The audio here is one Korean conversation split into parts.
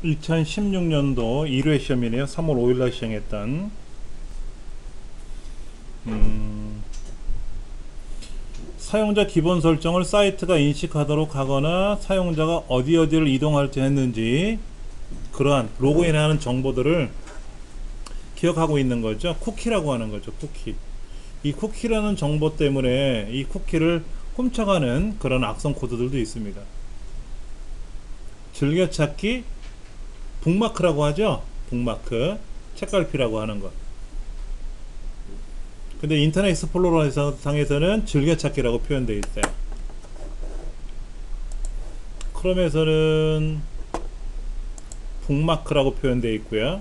2016년도 1회 시험이네요. 3월 5일날 시행했던 사용자 기본 설정을 사이트가 인식하도록 하거나 사용자가 어디를 이동할지 했는지 그러한 로그인하는 정보들을 기억하고 있는 거죠. 쿠키라고 하는 거죠. 쿠키. 이 쿠키라는 정보 때문에 이 쿠키를 훔쳐가는 그런 악성 코드들도 있습니다. 즐겨찾기 북마크라고 하죠. 북마크 책갈피라고 하는 것. 근데 인터넷 익스플로러 상에서는 즐겨찾기라고 표현되어 있어요. 크롬에서는 북마크라고 표현되어 있고요.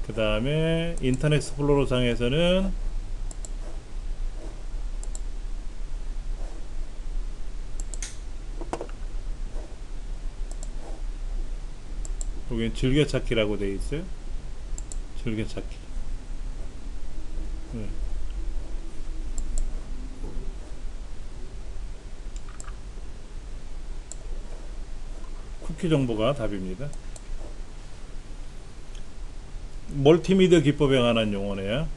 그 다음에 인터넷 익스플로러 상에서는 여기는 즐겨찾기라고 되어 있어요. 즐겨찾기. 네. 쿠키 정보가 답입니다. 멀티미디어 기법에 관한 용어네요.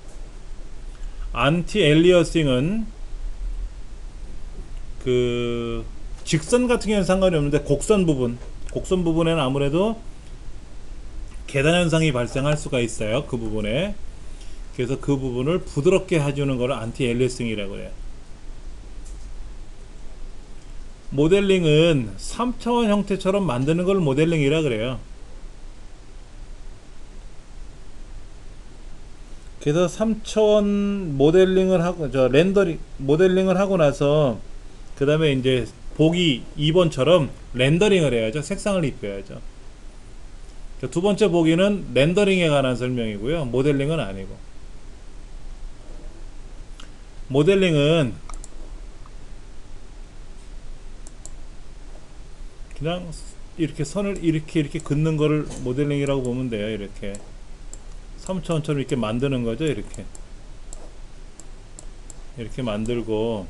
안티 엘리어싱은 그 직선 같은 경우는 상관이 없는데 곡선 부분에는 아무래도 계단 현상이 발생할 수가 있어요. 그 부분에. 그래서 그 부분을 부드럽게 해주는 것을 안티 엘리어싱이라고 해요. 모델링은 3차원 형태처럼 만드는 걸 모델링이라 그래요. 그래서 3차원 모델링을 하고 모델링을 하고 나서 그 다음에 이제 보기 2번처럼 렌더링을 해야죠. 색상을 입혀야죠. 두 번째 보기는 렌더링에 관한 설명이고요. 모델링은 아니고. 모델링은 그냥 이렇게 선을 이렇게 긋는 거를 모델링이라고 보면 돼요. 이렇게 3차원처럼 이렇게 만드는 거죠. 이렇게 만들고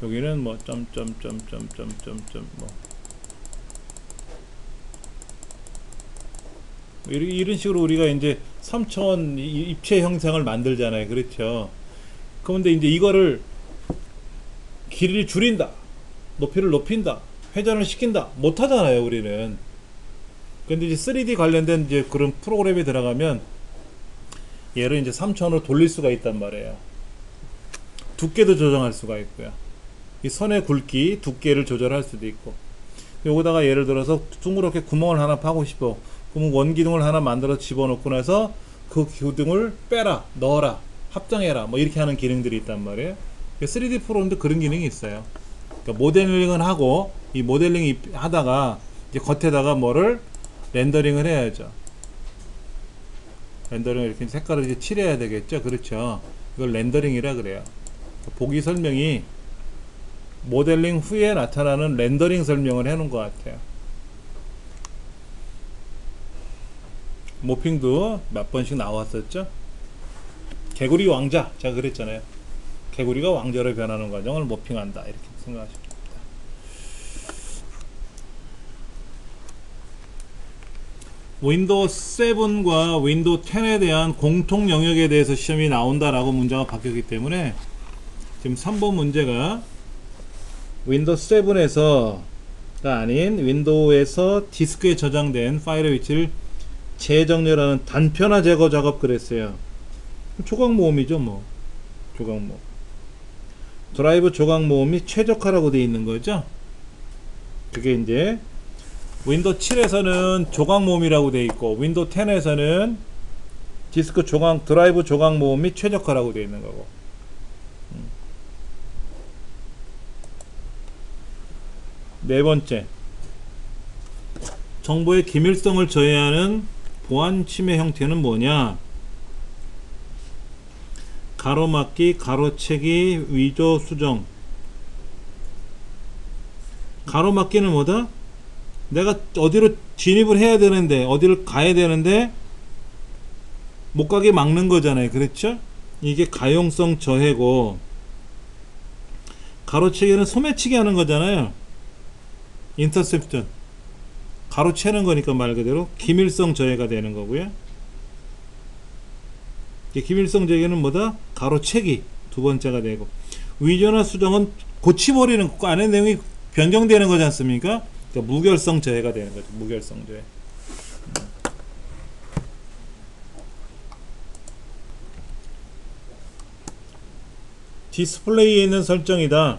여기는 뭐 뭐 이런 식으로 우리가 이제 3차원 입체 형상을 만들잖아요. 그렇죠. 그런데 이제 이거를 길이를 줄인다, 높이를 높인다, 회전을 시킨다 못 하잖아요, 우리는. 근데 이제 3D 관련된 이제 그런 프로그램에 들어가면 얘를 이제 3차원으로 돌릴 수가 있단 말이에요. 두께도 조정할 수가 있고요. 이 선의 굵기, 두께를 조절할 수도 있고. 여기다가 예를 들어서 둥그렇게 구멍을 하나 파고 싶어. 그러면 원기둥을 하나 만들어 집어넣고 나서 그 기둥을 빼라, 넣어라, 합정해라, 뭐 이렇게 하는 기능들이 있단 말이에요. 3D 프로그램도 그런 기능이 있어요. 그러니까 모델링은 하고, 이 모델링 하다가 이제 겉에다가 뭐를 렌더링을 해야죠. 렌더링을 이렇게 색깔을 이제 칠해야 되겠죠. 그렇죠. 이걸 렌더링이라 그래요. 보기 설명이 모델링 후에 나타나는 렌더링 설명을 해놓은 것 같아요. 모핑도 몇 번씩 나왔었죠. 개구리 왕자, 제가 그랬잖아요. 개구리가 왕자로 변하는 과정을 모핑한다, 이렇게 생각하시면 됩니다. 윈도우 7과 윈도우 10에 대한 공통 영역에 대해서 시험이 나온다라고 문제가 바뀌었기 때문에 지금 3번 문제가 윈도우 7에서가 아닌 윈도우에서 디스크에 저장된 파일의 위치를 재정렬하는 단편화 제거 작업 그랬어요. 조각 모음이죠, 뭐. 조각 모음. 드라이브 조각 모음이 최적화라고 되어 있는 거죠. 그게 이제 윈도우 7에서는 조각 모음이라고 되어 있고 윈도우 10에서는 디스크 드라이브 조각 모음이 최적화라고 되어 있는 거고. 네 번째, 정보의 기밀성을 저해하는 보안 침해 형태는 뭐냐? 가로막기, 가로채기, 위조 수정. 가로막기는 뭐다? 내가 어디로 진입을 해야 되는데, 어디를 가야 되는데 못 가게 막는 거잖아요. 그렇죠? 이게 가용성 저해고, 가로채기는 소매치기 하는 거잖아요. 인터셉션. 가로채는 거니까 말 그대로 기밀성 저해가 되는 거고요. 기밀성 저해는 뭐다? 가로채기 두 번째가 되고, 위조나 수정은 고치버리는 거, 안에 내용이 변경되는 거지 않습니까? 그러니까 무결성 저해가 되는 거죠. 무결성 저해. 디스플레이에 있는 설정이다.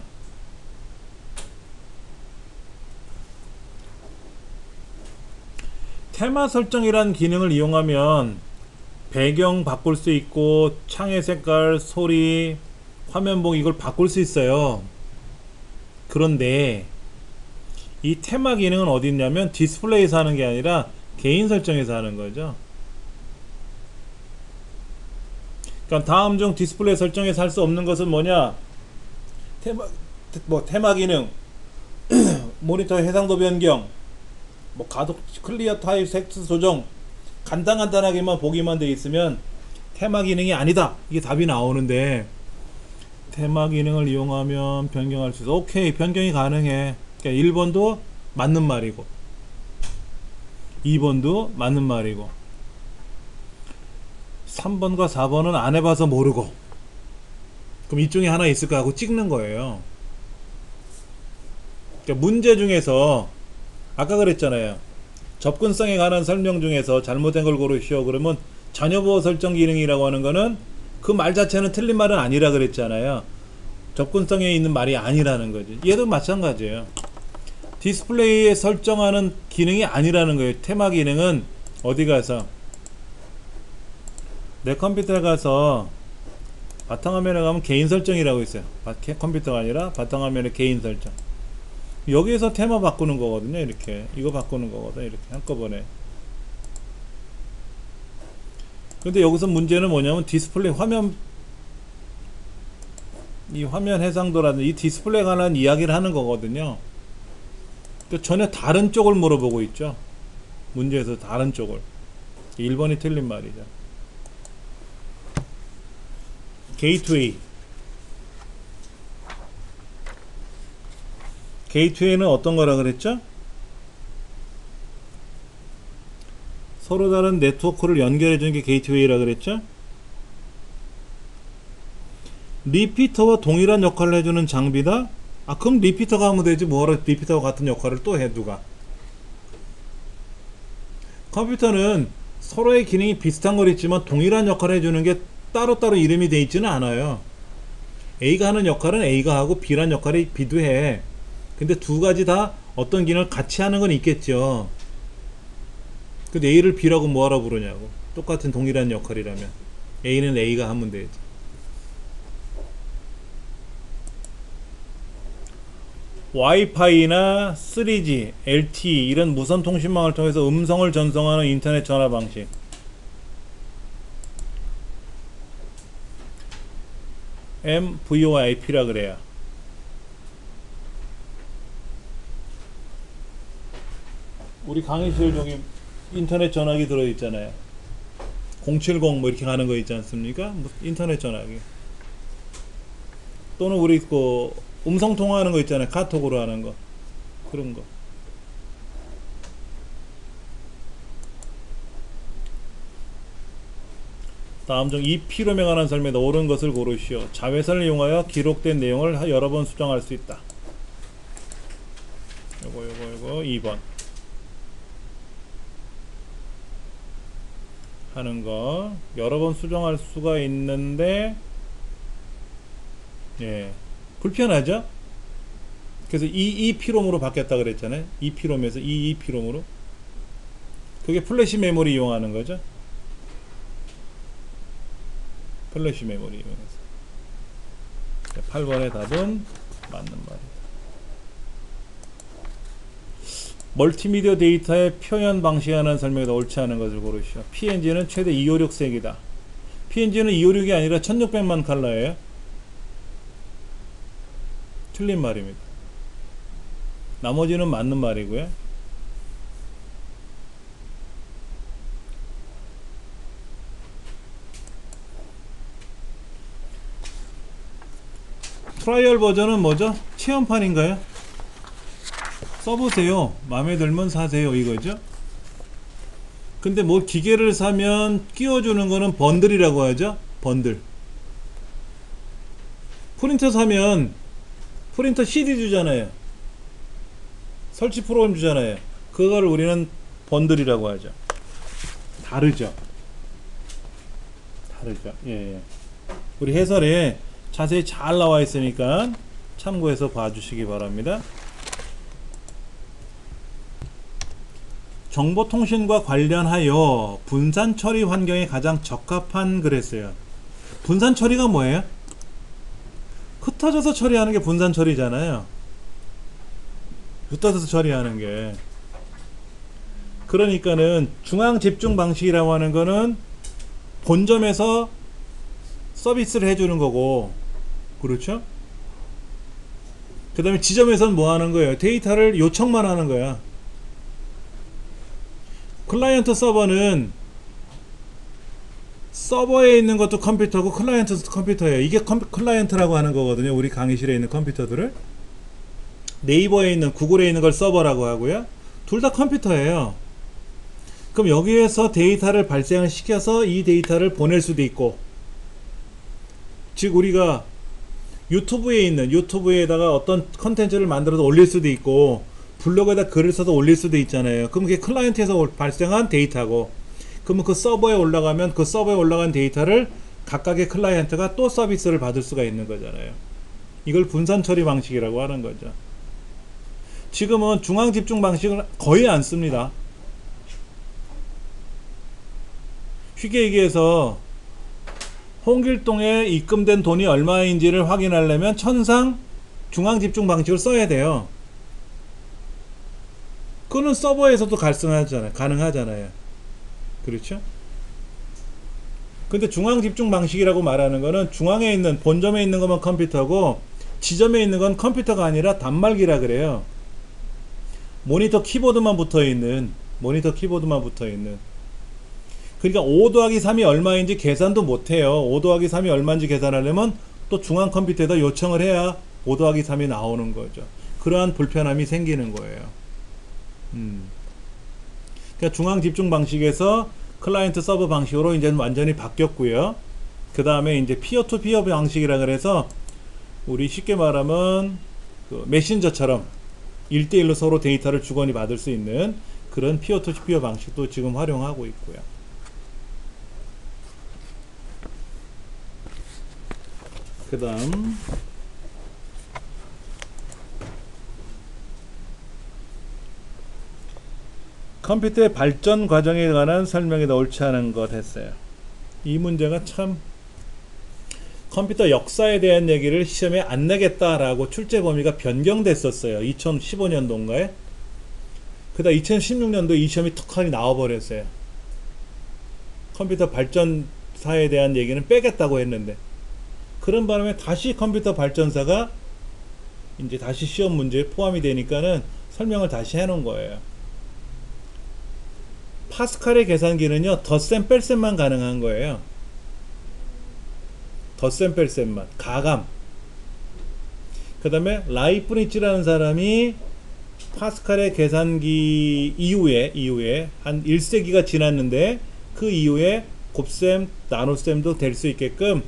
테마 설정이란 기능을 이용하면 배경 바꿀 수 있고 창의 색깔, 소리, 화면봉 이걸 바꿀 수 있어요. 그런데 이 테마 기능은 어디 있냐면 디스플레이에서 하는 게 아니라 개인 설정에서 하는 거죠. 그러니까 다음 중 디스플레이 설정에서 할 수 없는 것은 뭐냐? 테마 기능, 모니터 해상도 변경, 가독 클리어 타입 텍스트 조정, 간단하게만 보기만 돼 있으면 테마 기능이 아니다. 이게 답이 나오는데, 테마 기능을 이용하면 변경할 수 있어. 오케이, 변경이 가능해. 그러니까 1번도 맞는 말이고 2번도 맞는 말이고 3번과 4번은 안 해봐서 모르고, 그럼 이 중에 하나 있을까 하고 찍는 거예요. 그러니까 문제 중에서 아까 그랬잖아요. 접근성에 관한 설명 중에서 잘못된 걸 고르시오. 그러면 자녀보호 설정 기능이라고 하는 거는 그 말 자체는 틀린 말은 아니라 그랬잖아요. 접근성에 있는 말이 아니라는 거지. 얘도 마찬가지예요. 디스플레이에 설정하는 기능이 아니라는 거예요. 테마 기능은 어디 가서, 내 컴퓨터에 가서 바탕화면에 가면 개인 설정이라고 있어요. 컴퓨터가 아니라 바탕화면에 개인 설정. 여기에서 테마 바꾸는 거거든요. 이렇게 이거 바꾸는 거거든요. 이렇게 한꺼번에. 근데 여기서 문제는 뭐냐면 디스플레이 화면, 이 화면 해상도라든지 이 디스플레이에 관한 이야기를 하는 거거든요. 그러니까 전혀 다른 쪽을 물어보고 있죠. 문제에서 다른 쪽을. 1번이 틀린 말이죠. 게이트웨이. 게이트웨이는 어떤 거라 그랬죠? 서로 다른 네트워크를 연결해 주는 게 게이트웨이라 그랬죠? 리피터와 동일한 역할을 해주는 장비다? 아, 그럼 리피터가 하면 되지. 뭐하러 리피터와 같은 역할을 또 해, 누가? 컴퓨터는 서로의 기능이 비슷한 걸 있지만 동일한 역할을 해주는 게 따로따로 이름이 되어 있지는 않아요. A가 하는 역할은 A가 하고 B라는 역할이 B도 해. 근데 두 가지 다 어떤 기능을 같이 하는 건 있겠죠. 근데 A를 B라고 뭐하러 부르냐고. 똑같은 동일한 역할이라면 A는 A가 하면 되지. 와이파이나 3G, LTE 이런 무선 통신망을 통해서 음성을 전송하는 인터넷 전화 방식. MVOIP라 그래요. 우리 강의실 중에 인터넷 전화기 들어있잖아요. 070 뭐 이렇게 가는 거 있지 않습니까? 인터넷 전화기. 또는 우리 그 음성 통화하는 거 있잖아요. 카톡으로 하는 거. 그런 거. 다음 중 이 필요에 관한 설명에다 옳은 것을 고르시오. 자외선을 이용하여 기록된 내용을 여러 번 수정할 수 있다. 요거 2번 하는 거 여러 번 수정할 수가 있는데, 예, 불편하죠? 그래서 EEPROM으로 바뀌었다 그랬잖아요. EPROM에서 EEPROM으로. 그게 플래시 메모리 이용하는 거죠. 플래시 메모리 이용해서. 8번의 답은 맞는 말이다. 멀티미디어 데이터의 표현 방식에 관한 설명에다 옳지 않은 것을 고르시오. PNG는 최대 256색이다. PNG는 256이 아니라 1600만 컬러예요. 틀린 말입니다. 나머지는 맞는 말이고요. 트라이얼 버전은 뭐죠? 체험판인가요? 써보세요. 마음에 들면 사세요. 이거죠. 근데 뭐 기계를 사면 끼워주는 거는 번들이라고 하죠. 번들. 프린터 사면 프린터 CD 주잖아요. 설치 프로그램 주잖아요. 그거를 우리는 번들이라고 하죠. 다르죠. 다르죠. 예, 예. 우리 해설에 자세히 잘 나와 있으니까 참고해서 봐주시기 바랍니다. 정보통신과 관련하여 분산 처리 환경에 가장 적합한 그랬어요. 분산 처리가 뭐예요? 흩어져서 처리하는 게 분산 처리잖아요. 흩어져서 처리하는 게. 그러니까는 중앙 집중 방식이라고 하는 거는 본점에서 서비스를 해주는 거고, 그렇죠? 그 다음에 지점에서는 뭐 하는 거예요? 데이터를 요청만 하는 거야. 클라이언트 서버는 서버에 있는 것도 컴퓨터고 클라이언트도 컴퓨터예요. 이게 클라이언트라고 하는 거거든요. 우리 강의실에 있는 컴퓨터들을. 네이버에 있는, 구글에 있는 걸 서버라고 하고요. 둘 다 컴퓨터예요. 그럼 여기에서 데이터를 발생을 시켜서 이 데이터를 보낼 수도 있고, 즉 우리가 유튜브에 있는, 유튜브에다가 어떤 컨텐츠를 만들어서 올릴 수도 있고, 블로그에다 글을 써서 올릴 수도 있잖아요. 그럼 그게 클라이언트에서 발생한 데이터고, 그러면 그 서버에 올라가면 그 서버에 올라간 데이터를 각각의 클라이언트가 또 서비스를 받을 수가 있는 거잖아요. 이걸 분산 처리 방식이라고 하는 거죠. 지금은 중앙 집중 방식을 거의 안 씁니다. 쉽게 얘기해서 홍길동에 입금된 돈이 얼마인지를 확인하려면 천상 중앙 집중 방식을 써야 돼요. 그거는 서버에서도 가능하잖아요. 그렇죠? 근데 중앙 집중 방식이라고 말하는 거는 중앙에 있는, 본점에 있는 것만 컴퓨터고 지점에 있는 건 컴퓨터가 아니라 단말기라 그래요. 모니터 키보드만 붙어 있는. 그러니까 5 더하기 3이 얼마인지 계산도 못해요. 5 더하기 3이 얼마인지 계산하려면 또 중앙 컴퓨터에다 요청을 해야 5 더하기 3이 나오는 거죠. 그러한 불편함이 생기는 거예요. 그러니까 중앙 집중 방식에서 클라이언트 서버 방식으로 이제 완전히 바뀌었고요. 그 다음에 이제 피어 투 피어 방식이라 그래서 우리 쉽게 말하면 그 메신저처럼 1대1로 서로 데이터를 주거니 받을 수 있는 그런 피어 투 피어 방식도 지금 활용하고 있고요. 그 다음 컴퓨터의 발전 과정에 관한 설명이 옳지 않은 것 했어요. 이 문제가 참, 컴퓨터 역사에 대한 얘기를 시험에 안 내겠다라고 출제 범위가 변경됐었어요. 2015년도인가에. 그다음 2016년도 이 시험이 턱하니 나와버렸어요. 컴퓨터 발전사에 대한 얘기는 빼겠다고 했는데, 그런 바람에 다시 컴퓨터 발전사가 이제 다시 시험 문제에 포함이 되니까는 설명을 다시 해놓은 거예요. 파스칼의 계산기는요, 덧셈 뺄셈만 가능한 거예요. 덧셈 뺄셈만, 가감. 그 다음에 라이프니츠라는 사람이 파스칼의 계산기 이후에 한 1세기가 지났는데, 그 이후에 곱셈, 나눗셈도 될 수 있게끔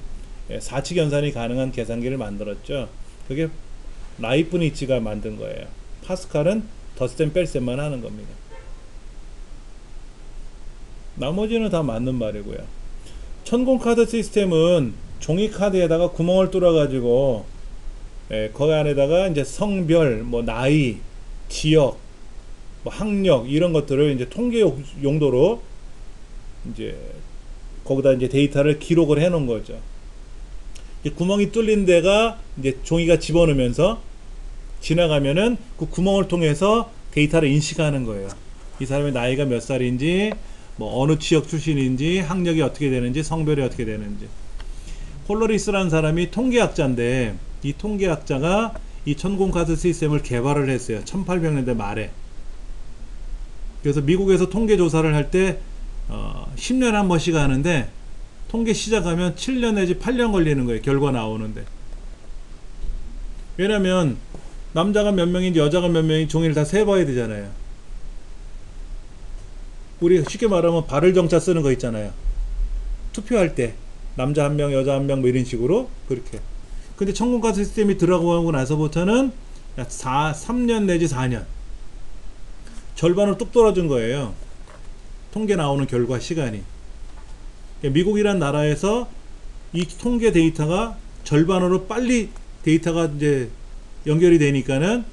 사칙 연산이 가능한 계산기를 만들었죠. 그게 라이프니츠가 만든 거예요. 파스칼은 덧셈 뺄셈만 하는 겁니다. 나머지는 다 맞는 말이고요. 천공카드 시스템은 종이카드에다가 구멍을 뚫어 가지고 거기 안에다가 이제 성별, 뭐 나이, 지역, 뭐 학력 이런 것들을 이제 통계 용도로 이제 거기다 이제 데이터를 기록을 해 놓은 거죠. 구멍이 뚫린 데가 이제 종이가 집어넣으면서 지나가면은 그 구멍을 통해서 데이터를 인식하는 거예요. 이 사람의 나이가 몇 살인지, 뭐 어느 지역 출신인지, 학력이 어떻게 되는지, 성별이 어떻게 되는지. 홀로리스라는 사람이 통계학자인데, 이 통계학자가 이 천공카드 시스템을 개발을 했어요. 1800년대 말에. 그래서 미국에서 통계 조사를 할 때 10년에 한 번씩 하는데, 통계 시작하면 7년 내지 8년 걸리는 거예요. 결과 나오는데. 왜냐면 남자가 몇 명인지 여자가 몇 명인지 종이를 다 세봐야 되잖아요. 우리 쉽게 말하면 발을 정자 쓰는 거 있잖아요. 투표할 때 남자 한 명, 여자 한 명 뭐 이런 식으로 그렇게. 근데 천문가스 시스템이 들어가고 나서부터는 3년 내지 4년 절반으로 뚝 떨어진 거예요. 통계 나오는 결과 시간이. 미국이란 나라에서 이 통계 데이터가 절반으로 빨리 데이터가 이제 연결이 되니까는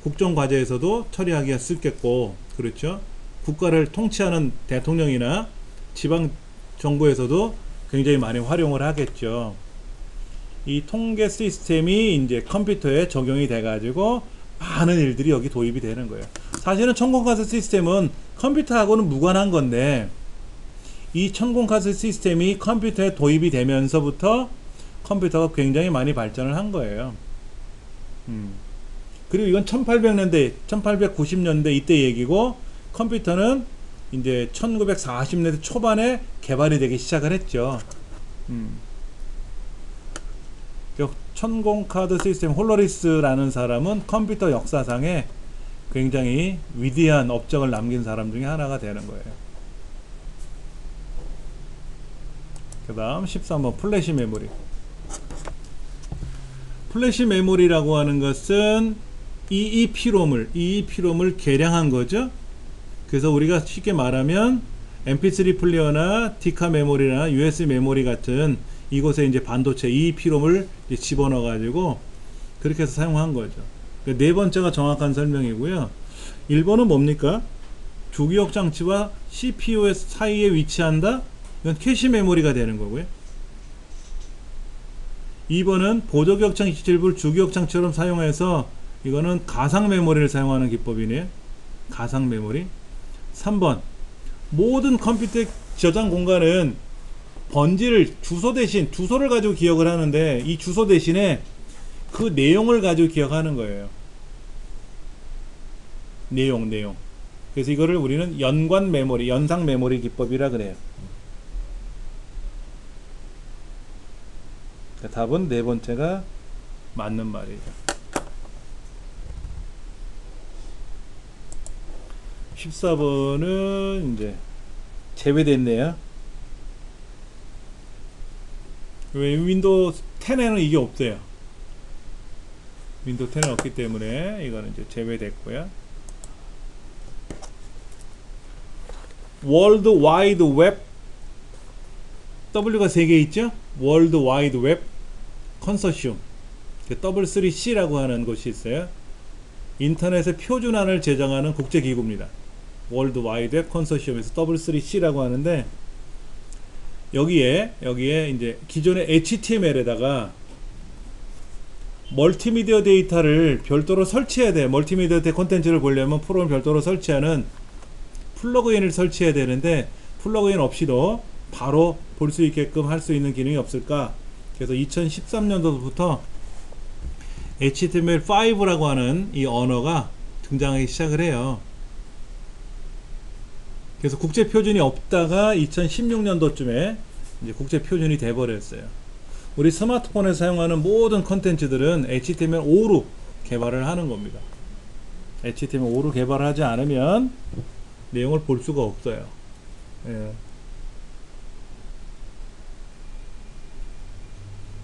국정과제에서도 처리하기가 쉽겠고, 그렇죠. 국가를 통치하는 대통령이나 지방 정부에서도 굉장히 많이 활용을 하겠죠. 이 통계 시스템이 이제 컴퓨터에 적용이 돼 가지고 많은 일들이 여기 도입이 되는 거예요. 사실은 천공가스 시스템은 컴퓨터하고는 무관한 건데, 이 천공가스 시스템이 컴퓨터에 도입이 되면서부터 컴퓨터가 굉장히 많이 발전을 한 거예요. 그리고 이건 1800년대, 1890년대 이때 얘기고, 컴퓨터는 이제 1940년대 초반에 개발이 되기 시작을 했죠. 천공카드 시스템 홀로리스라는 사람은 컴퓨터 역사상에 굉장히 위대한 업적을 남긴 사람 중에 하나가 되는 거예요. 그 다음 13번 플래시 메모리. 플래시 메모리라고 하는 것은 EEPROM을 계량한 거죠. 그래서 우리가 쉽게 말하면 MP3 플레이어나 디카 메모리나 USB 메모리 같은 이곳에 이제 반도체 EEPROM을 집어넣어 가지고 그렇게 해서 사용한 거죠. 네 번째가 정확한 설명이고요. 1번은 뭡니까? 주기억 장치와 CPU 사이에 위치한다? 이건 캐시 메모리가 되는 거고요. 2번은 보조기억 장치 일부를 주기억 장치처럼 사용해서 이거는 가상 메모리를 사용하는 기법이네요. 가상 메모리. 3번 모든 컴퓨터의 저장 공간은 번지를 주소 대신 주소를 가지고 기억을 하는데, 이 주소 대신에 그 내용을 가지고 기억하는 거예요. 내용. 그래서 이거를 우리는 연관 메모리, 연상 메모리 기법이라 그래요. 답은 네 번째가 맞는 말이죠. 14번은 이제 제외됐네요. 왜 윈도우 10에는 이게 없어요. 윈도우 10은 없기 때문에 이거는 이제 제외됐고요. 월드 와이드 웹, W가 3개 있죠? 월드 와이드 웹 컨소시엄, W3C라고 하는 곳이 있어요. 인터넷의 표준안을 제정하는 국제기구입니다. 월드 와이드 웹 컨소시엄에서 W3C라고 하는데, 여기에 이제 기존의 HTML에다가 멀티미디어 데이터를 별도로 설치해야 돼요. 멀티미디어 콘텐츠를 보려면 프로그램 별도로 설치하는 플러그인을 설치해야 되는데, 플러그인 없이도 바로 볼 수 있게끔 할 수 있는 기능이 없을까? 그래서 2013년도부터 HTML5라고 하는 이 언어가 등장하기 시작을 해요. 그래서 국제 표준이 없다가 2016년도쯤에 이제 국제 표준이 돼 버렸어요. 우리 스마트폰에 사용하는 모든 컨텐츠들은 HTML5로 개발을 하는 겁니다. HTML5로 개발하지 않으면 내용을 볼 수가 없어요. 예.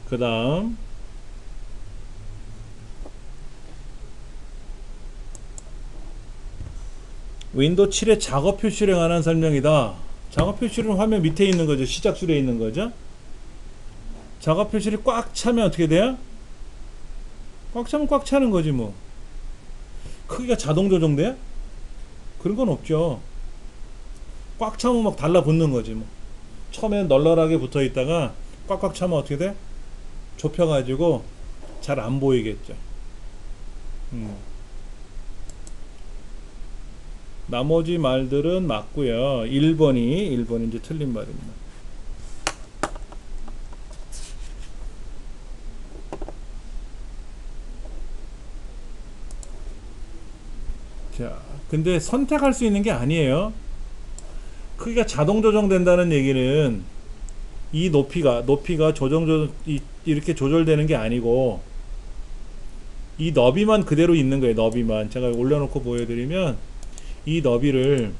그 다음 윈도우 7의 작업 표시에 관한 설명이다. 작업 표시는 화면 밑에 있는 거죠. 시작 줄에 있는 거죠. 작업 표시를 꽉 차면 어떻게 돼요? 꽉 차면 꽉 차는 거지 뭐. 크기가 자동 조정돼요? 그런 건 없죠. 꽉 차면 막 달라붙는 거지 뭐. 처음엔 널널하게 붙어 있다가 꽉꽉 차면 어떻게 돼? 좁혀가지고 잘 안 보이겠죠. 나머지 말들은 맞고요. 1번이 이제 틀린 말입니다. 자, 근데 선택할 수 있는 게 아니에요. 크기가 자동 조정된다는 얘기는 이 높이가 이렇게 조절되는 게 아니고, 이 너비만 그대로 있는 거예요. 너비만 제가 올려놓고 보여드리면 이 너비를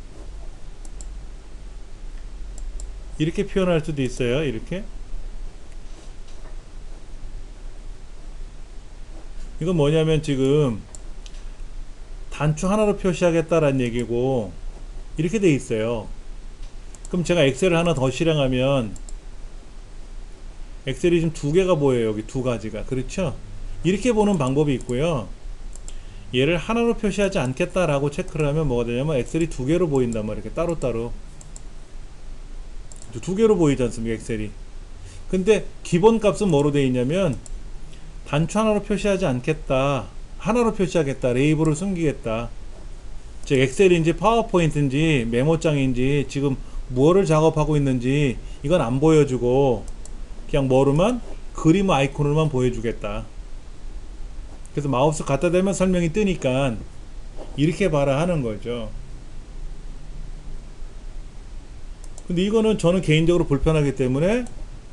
이렇게 표현할 수도 있어요. 이렇게. 이건 뭐냐면 지금 단추 하나로 표시하겠다라는 얘기고 이렇게 돼 있어요. 그럼 제가 엑셀을 하나 더 실행하면 엑셀이 지금 두 개가 보여요. 여기 두 가지가. 그렇죠? 이렇게 보는 방법이 있고요. 얘를 하나로 표시하지 않겠다라고 체크를 하면 뭐가 되냐면 엑셀이 두 개로 보인단 말이에요. 이렇게 따로따로. 두 개로 보이지 않습니까? 엑셀이. 근데 기본 값은 뭐로 되어 있냐면 단추 하나로 표시하지 않겠다. 하나로 표시하겠다. 레이블을 숨기겠다. 즉 엑셀인지 파워포인트인지 메모장인지 지금 무엇을 작업하고 있는지 이건 안 보여주고 그냥 뭐로만 그림 아이콘으로만 보여주겠다. 그래서 마우스 갖다 대면 설명이 뜨니까 이렇게 봐라 하는 거죠. 근데 이거는 저는 개인적으로 불편하기 때문에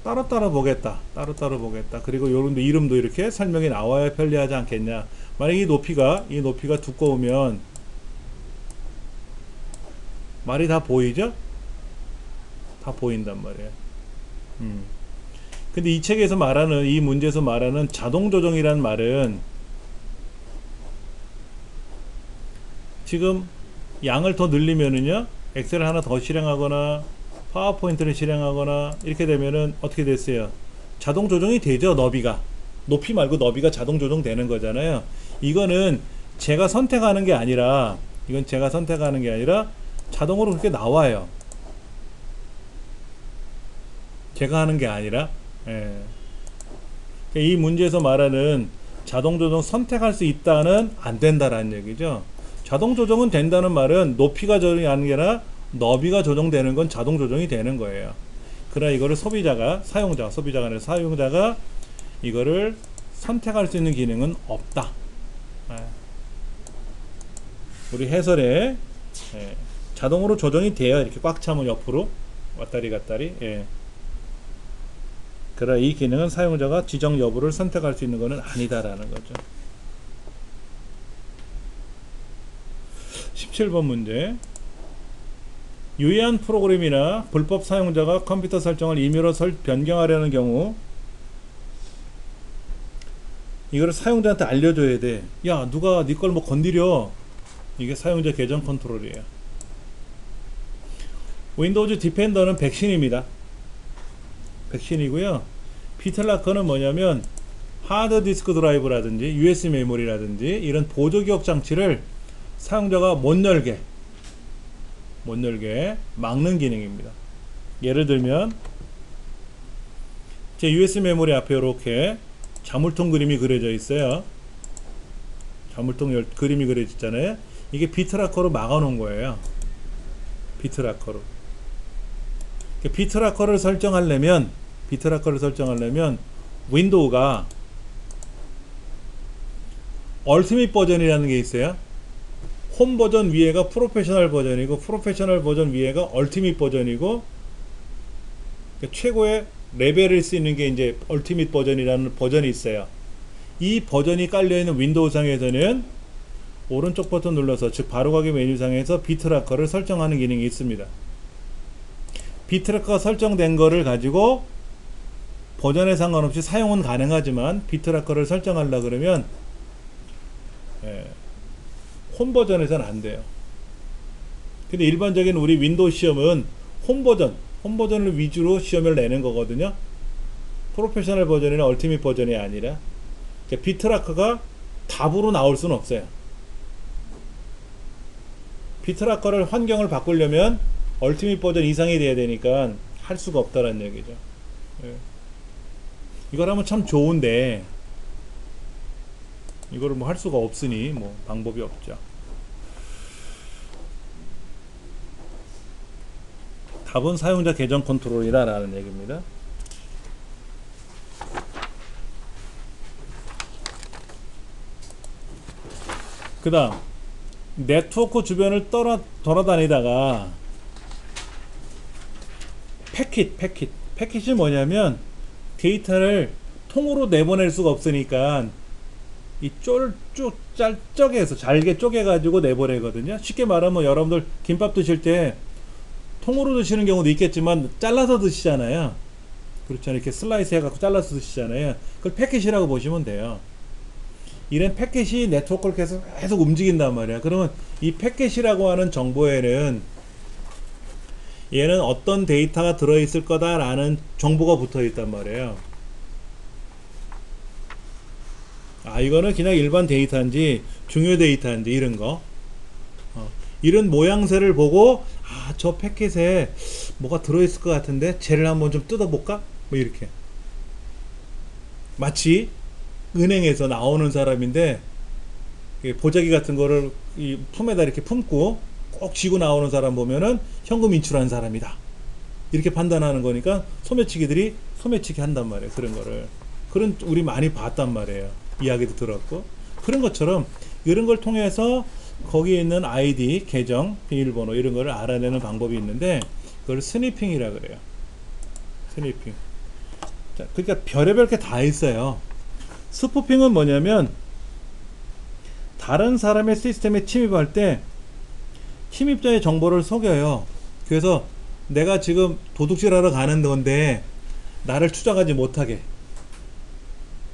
따로따로 보겠다. 따로따로 보겠다. 그리고 요런데 이름도 이렇게 설명이 나와야 편리하지 않겠냐. 만약에 이 높이가 두꺼우면 말이 다 보이죠? 다 보인단 말이에요. 근데 이 책에서 말하는, 이 문제에서 말하는 자동 조정이라는 말은 지금 양을 더 늘리면은요, 엑셀을 하나 더 실행하거나 파워포인트를 실행하거나 이렇게 되면은 어떻게 됐어요? 자동 조정이 되죠. 너비가, 높이 말고 너비가 자동 조정 되는 거잖아요. 이거는 제가 선택하는 게 아니라, 이건 제가 선택하는 게 아니라 자동으로 그렇게 나와요. 제가 하는 게 아니라. 예. 이 문제에서 말하는 자동 조정 선택할 수 있다는 안 된다라는 얘기죠. 자동 조정은 된다는 말은 높이가 조정이 아니라 너비가 조정되는 건 자동 조정이 되는 거예요. 그러나 이거를 소비자가 아니라 사용자가 이거를 선택할 수 있는 기능은 없다. 우리 해설에 자동으로 조정이 돼요. 이렇게 꽉 차면 옆으로 왔다리 갔다리. 그러나 이 기능은 사용자가 지정 여부를 선택할 수 있는 것은 아니다라는 거죠. 17번 문제. 유해한 프로그램이나 불법 사용자가 컴퓨터 설정을 임의로 변경하려는 경우 이거를 사용자한테 알려줘야 돼. 야, 누가 네 걸 뭐 건드려. 이게 사용자 계정 컨트롤이에요. 윈도우즈 디펜더는 백신입니다. 백신이고요. 비트라커는 뭐냐면 하드디스크 드라이브라든지 USB 메모리라든지 이런 보조기억 장치를 사용자가 못 열게 막는 기능입니다. 예를 들면 제 USB 메모리 앞에 이렇게 자물통 그림이 그려져 있어요. 자물통 그림이 그려져 있잖아요. 이게 비트라커로 막아 놓은 거예요. 비트라커로. 비트라커를 설정하려면 윈도우가 얼티밋 버전이라는 게 있어요. 홈 버전 위에가 프로페셔널 버전이고 프로페셔널 버전 위에가 얼티밋 버전이고 최고의 레벨일 수 있는 게 이제 얼티밋 버전이라는 버전이 있어요. 이 버전이 깔려있는 윈도우 상에서는 오른쪽 버튼 눌러서, 즉 바로가기 메뉴상에서 비트라커를 설정하는 기능이 있습니다. 비트라커 설정된 거를 가지고 버전에 상관없이 사용은 가능하지만 비트라커를 설정하려 그러면 홈 버전에서는 안 돼요. 근데 일반적인 우리 윈도우 시험은 홈 버전을 위주로 시험을 내는 거거든요. 프로페셔널 버전이나 얼티밋 버전이 아니라. 비트라커가 답으로 나올 수는 없어요. 비트라커를 환경을 바꾸려면 얼티밋 버전 이상이 돼야 되니까 할 수가 없다는 얘기죠. 이걸 하면 참 좋은데 이거를 뭐 할 수가 없으니 뭐 방법이 없죠. 답은 사용자 계정 컨트롤이다 라는 얘기입니다. 그 다음 네트워크 주변을 돌아다니다가 패킷이 뭐냐면 데이터를 통으로 내보낼 수가 없으니까 이 쪼개서 잘게 쪼개가지고 내보내거든요. 쉽게 말하면 여러분들 김밥 드실 때 통으로 드시는 경우도 있겠지만 잘라서 드시잖아요. 그렇죠. 이렇게 슬라이스 해갖고 잘라서 드시잖아요. 그걸 패킷이라고 보시면 돼요. 이런 패킷이 네트워크를 계속 움직인단 말이야. 그러면 이 패킷이라고 하는 정보에는 얘는 어떤 데이터가 들어있을 거다라는 정보가 붙어 있단 말이에요. 아, 이거는 그냥 일반 데이터인지 중요 데이터인지 이런 거. 이런 모양새를 보고 아, 저 패킷에 뭐가 들어있을 것 같은데 쟤를 한번 좀 뜯어볼까? 뭐 이렇게. 마치 은행에서 나오는 사람인데 보자기 같은 거를 이 품에다 이렇게 품고 꼭 쥐고 나오는 사람 보면은 현금 인출한 사람이다. 이렇게 판단하는 거니까 소매치기들이 소매치기 한단 말이에요. 그런 거를. 그런 우리 많이 봤단 말이에요. 이야기도 들었고. 그런 것처럼 이런 걸 통해서 거기에 있는 아이디, 계정, 비밀번호 이런 거를 알아내는 방법이 있는데 그걸 스니핑이라 그래요. 스니핑. 자, 그러니까 별의별 게 다 있어요. 스푸핑은 뭐냐면 다른 사람의 시스템에 침입할 때 침입자의 정보를 속여요. 그래서 내가 지금 도둑질하러 가는 건데 나를 추적하지 못하게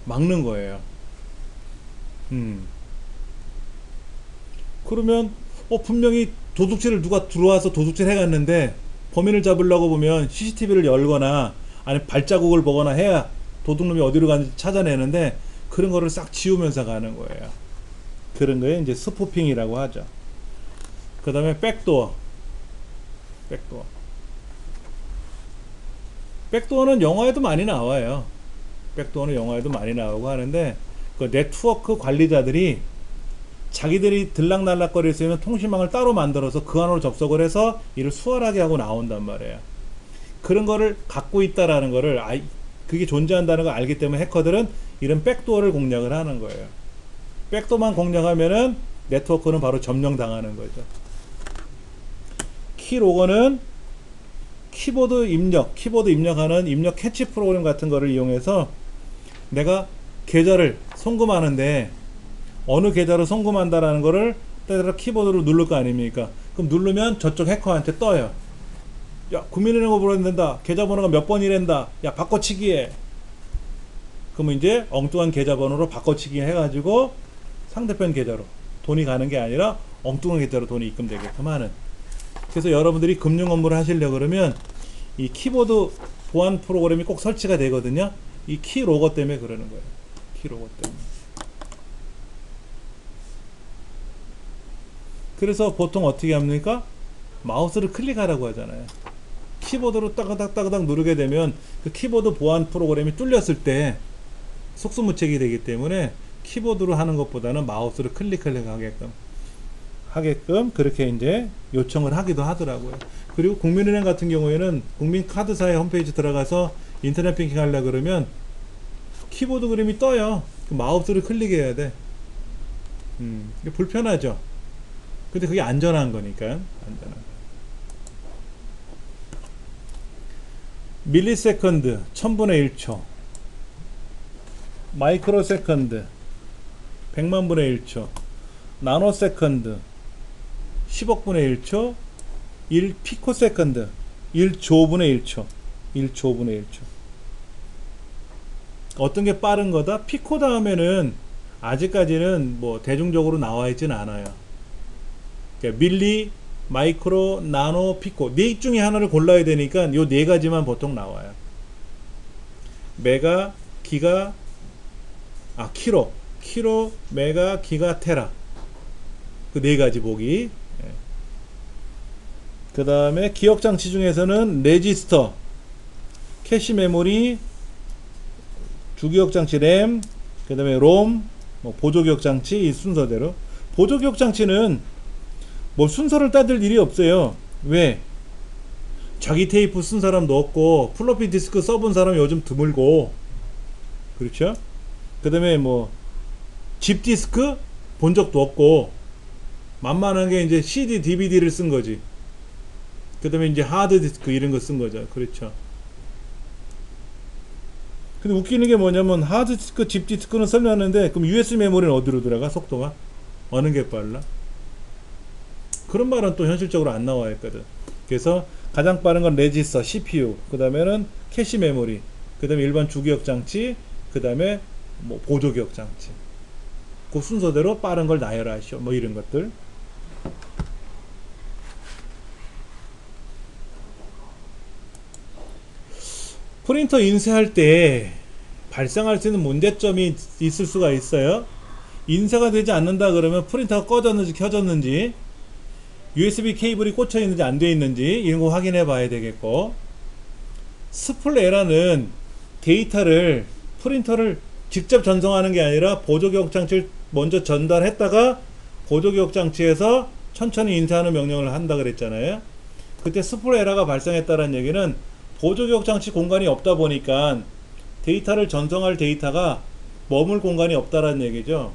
막는 거예요. 그러면 분명히 도둑질을 누가 들어와서 도둑질 해갔는데 범인을 잡으려고 보면 CCTV를 열거나 아니면 발자국을 보거나 해야 도둑놈이 어디로 가는지 찾아내는데 그런 거를 싹 지우면서 가는 거예요. 그런 거에 이제 스푸핑이라고 하죠. 그 다음에 백도어는 영화에도 많이 나와요. 백도어는 영화에도 많이 나오고 하는데 그 네트워크 관리자들이 자기들이 들락날락거릴 수 있는 통신망을 따로 만들어서 그 안으로 접속을 해서 이를 수월하게 하고 나온단 말이에요. 그런 거를 갖고 있다라는 거를 그게 존재한다는 걸 알기 때문에 해커들은 이런 백도어를 공략을 하는 거예요. 백도어만 공략하면은 네트워크는 바로 점령당하는 거죠. 키로거는 키보드 입력하는 입력 캐치 프로그램 같은 거를 이용해서 내가 계좌를 송금하는데 어느 계좌로 송금한다라는 거를 따라 키보드로 누를 거 아닙니까? 그럼 누르면 저쪽 해커한테 떠요. 야, 국민은행으로 보낸다. 계좌번호가 몇 번이란다. 야, 바꿔치기 해. 그러면 이제 엉뚱한 계좌번호로 바꿔치기 해가지고 상대편 계좌로 돈이 가는 게 아니라 엉뚱한 계좌로 돈이 입금되게끔 하는. 그래서 여러분들이 금융 업무를 하시려고 그러면 이 키보드 보안 프로그램이 꼭 설치가 되거든요. 이 키 로고 때문에 그러는 거예요. 키 로고 때문에. 그래서 보통 어떻게 합니까? 마우스를 클릭하라고 하잖아요. 키보드로 따그닥 누르게 되면 그 키보드 보안 프로그램이 뚫렸을 때 속수무책이 되기 때문에 키보드로 하는 것보다는 마우스를 하게끔 그렇게 이제 요청을 하기도 하더라고요. 그리고 국민은행 같은 경우에는 국민카드사의 홈페이지 들어가서 인터넷 뱅킹 하려고 그러면 키보드 그림이 떠요. 그 마우스를 클릭해야 돼. 불편하죠. 근데 그게 안전한 거니까. 안전한 거. 밀리세컨드 1000분의 1초, 마이크로세컨드 100만분의 1초, 나노세컨드 10억분의 1초, 1피코세컨드 1조분의 1초, 1조분의 1초. 어떤 게 빠른 거다? 피코 다음에는 아직까지는 뭐 대중적으로 나와 있진 않아요. 그러니까 밀리, 마이크로, 나노, 피코 네 중에 하나를 골라야 되니까 요 네 가지만 보통 나와요. 메가, 기가, 키로, 메가, 기가, 테라. 그 네 가지 보기. 그 다음에 기억장치 중에서는 레지스터, 캐시 메모리, 주기억장치 램, 그 다음에 롬, 보조기억장치 이 순서대로. 보조기억장치는 뭐 순서를 따질 일이 없어요. 왜? 자기 테이프 쓴 사람도 없고 플로피 디스크 써본 사람이 요즘 드물고, 그렇죠? 그 다음에 뭐 집 디스크 본 적도 없고 만만한 게 이제 CD, DVD를 쓴 거지. 그 다음에 이제 하드 디스크 이런 거 쓴 거죠. 그렇죠? 근데 웃기는 게 뭐냐면 하드디스크, 짚디스크는 설명하는데 그럼 USB 메모리는 어디로 들어가? 속도가? 어느 게 빨라? 그런 말은 또 현실적으로 안 나와 있거든. 그래서 가장 빠른 건 레지스터, CPU, 그 다음에는 캐시 메모리, 그 다음에 일반 주기억 장치, 그 다음에 뭐 보조기억 장치. 그 순서대로 빠른 걸 나열하시오. 뭐 이런 것들. 프린터 인쇄할 때 발생할 수 있는 문제점이 있을 수가 있어요. 인쇄가 되지 않는다 그러면 프린터가 꺼졌는지 켜졌는지, USB 케이블이 꽂혀 있는지 안 돼 있는지 이런 거 확인해 봐야 되겠고, 스플 에러는 데이터를 프린터를 직접 전송하는 게 아니라 보조기억 장치를 먼저 전달했다가 보조기억 장치에서 천천히 인쇄하는 명령을 한다 그랬잖아요. 그때 스플 에러가 발생했다는 얘기는 보조기억 장치 공간이 없다 보니까 데이터를 전송할 데이터가 머물 공간이 없다라는 얘기죠.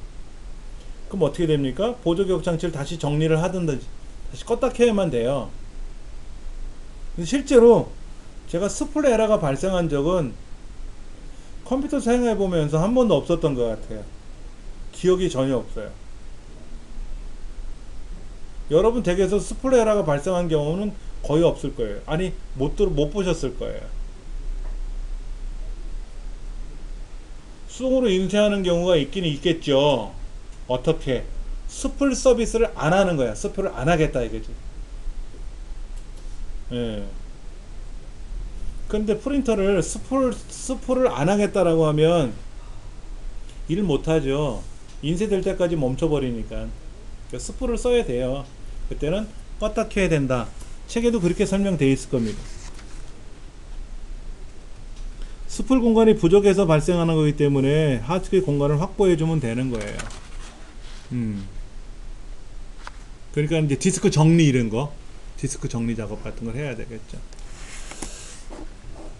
그럼 어떻게 됩니까? 보조기억 장치를 다시 정리를 하든지 다시 껐다 켜야만 돼요. 근데 실제로 제가 스플 에러가 발생한 적은 컴퓨터 사용해 보면서 한 번도 없었던 것 같아요. 기억이 전혀 없어요. 여러분 댁에서 스플 에러가 발생한 경우는 거의 없을 거예요. 아니 못 보셨을 거예요. 수동으로 인쇄하는 경우가 있긴 있겠죠. 어떻게? 스플 서비스를 안 하는 거야. 스플을 안 하겠다 이거지. 예. 근데 프린터를 스플을 안 하겠다라고 하면 일 못 하죠. 인쇄될 때까지 멈춰버리니까. 그러니까 스플을 써야 돼요. 그때는 껐다 켜야 된다. 책에도 그렇게 설명되어 있을 겁니다. 스플 공간이 부족해서 발생하는 거기 때문에 하드디스크 공간을 확보해 주면 되는 거예요. 그러니까 이제 디스크 정리 이런 거, 디스크 정리 작업 같은 걸 해야 되겠죠.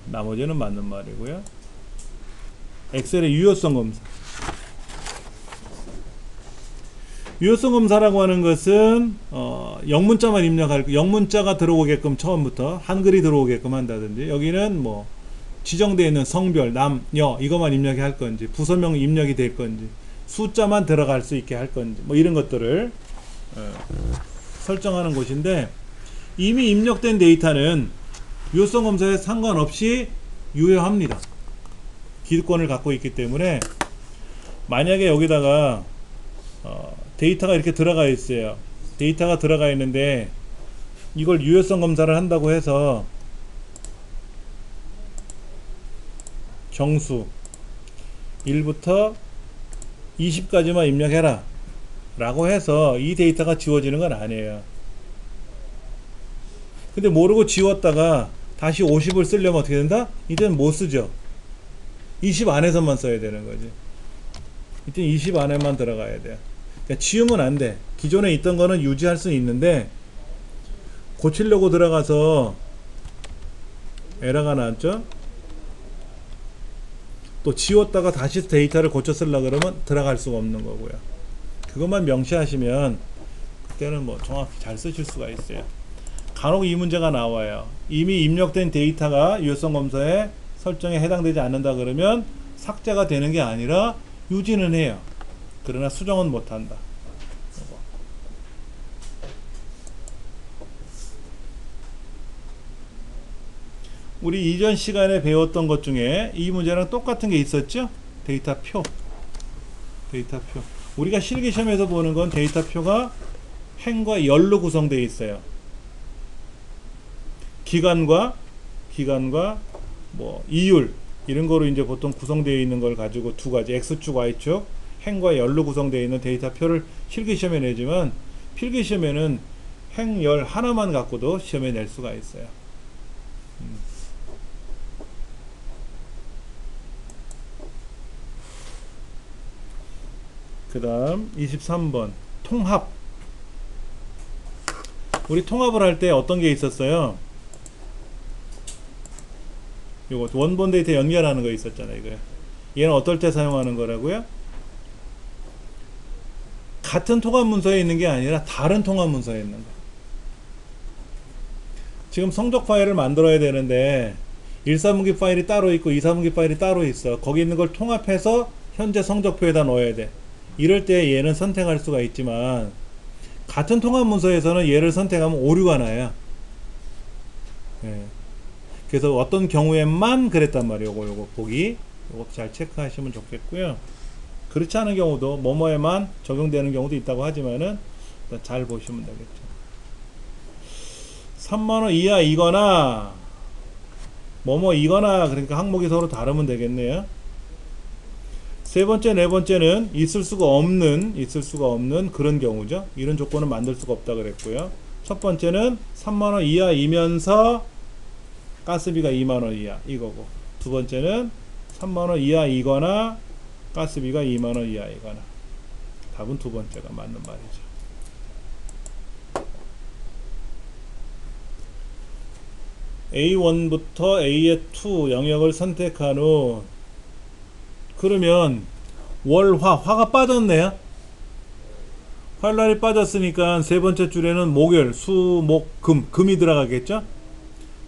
나머지는 맞는 말이고요. 엑셀의 유효성 검사. 유효성 검사라고 하는 것은 영문자만 입력할, 영문자가 들어오게끔 처음부터 한글이 들어오게끔 한다든지, 여기는 뭐 지정되어 있는 성별, 남, 여 이것만 입력이 할 건지, 부서명 입력이 될 건지, 숫자만 들어갈 수 있게 할 건지, 뭐 이런 것들을 설정하는 곳인데, 이미 입력된 데이터는 유효성 검사에 상관없이 유효합니다. 기득권을 갖고 있기 때문에 만약에 여기다가 데이터가 이렇게 들어가 있어요. 데이터가 들어가 있는데 이걸 유효성 검사를 한다고 해서 정수 1부터 20까지만 입력해라 라고 해서 이 데이터가 지워지는 건 아니에요. 근데 모르고 지웠다가 다시 50을 쓰려면 어떻게 된다? 이때는 못 쓰죠. 20 안에서만 써야 되는 거지. 이때는 20 안에만 들어가야 돼요. 그러니까 지우면 안 돼. 기존에 있던 거는 유지할 수는 있는데 고치려고 들어가서 에러가 나왔죠. 또 지웠다가 다시 데이터를 고쳐 쓰려고 그러면 들어갈 수가 없는 거고요. 그것만 명시하시면 그때는 뭐 정확히 잘 쓰실 수가 있어요. 간혹 이 문제가 나와요. 이미 입력된 데이터가 유효성 검사에 설정에 해당되지 않는다 그러면 삭제가 되는 게 아니라 유지는 해요. 그러나 수정은 못한다. 우리 이전 시간에 배웠던 것 중에 이 문제랑 똑같은 게 있었죠? 데이터표. 데이터표. 우리가 실기시험에서 보는 건 데이터표가 행과 열로 구성되어 있어요. 기간과 뭐 이율 이런 거로 이제 보통 구성되어 있는 걸 가지고 두 가지 X축, Y축, 행과 열로 구성되어 있는 데이터표를 실기시험에 내지만 필기시험에는 행, 열 하나만 갖고도 시험에 낼 수가 있어요. 그 다음 23번 통합. 우리 통합을 할 때 어떤 게 있었어요? 요거 원본 데이터 연결하는 거 있었잖아요. 이거요. 얘는 어떨 때 사용하는 거라고요? 같은 통합 문서에 있는 게 아니라 다른 통합 문서에 있는 거. 지금 성적 파일을 만들어야 되는데 1사분기 파일이 따로 있고 2사분기 파일이 따로 있어. 거기 있는 걸 통합해서 현재 성적표에다 넣어야 돼. 이럴 때 얘는 선택할 수가 있지만 같은 통합 문서에서는 얘를 선택하면 오류가 나요. 예. 그래서 어떤 경우에만 그랬단 말이에요. 요거 보기. 요것도 잘 체크하시면 좋겠고요. 그렇지 않은 경우도 뭐뭐에만 적용되는 경우도 있다고 하지만은 잘 보시면 되겠죠. 3만원 이하이거나 뭐뭐이거나, 그러니까 항목이 서로 다르면 되겠네요. 세 번째, 네 번째는 있을 수가 없는 그런 경우죠. 이런 조건은 만들 수가 없다 그랬고요. 첫 번째는 3만원 이하이면서 가스비가 2만원 이하 이거고, 두 번째는 3만원 이하이거나 가스비가 2만원 이하이거나. 답은 두 번째가 맞는 말이죠. A1부터 A의2 영역을 선택한 후, 그러면 화가 빠졌네요. 화요일날이 빠졌으니까 세 번째 줄에는 목요일, 수, 목, 금이 들어가겠죠.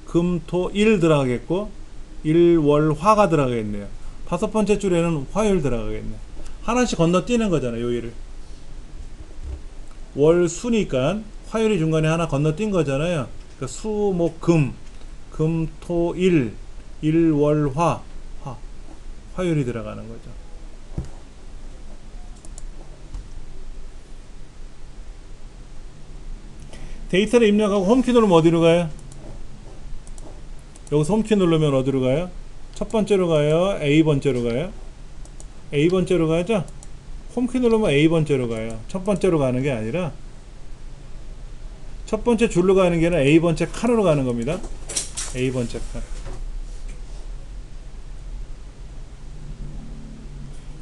금, 토, 일 들어가겠고, 일, 월, 화가 들어가겠네요. 다섯 번째 줄에는 화요일 들어가겠네요. 하나씩 건너뛰는 거잖아요, 요일을. 월, 수니까 화요일이 중간에 하나 건너뛴 거잖아요. 그러니까 수, 목, 금, 토, 일, 월, 화요일이 들어가는 거죠. 데이터를 입력하고 홈키 누르면 어디로 가요? 여기서 홈키 누르면 어디로 가요? 첫 번째로 가요? A번째로 가요? A번째로 가죠? 홈키 누르면 A번째로 가요. 첫 번째로 가는 게 아니라 첫 번째 줄로 가는 게 아니라 A번째 칸으로 가는 겁니다. A번째 칸.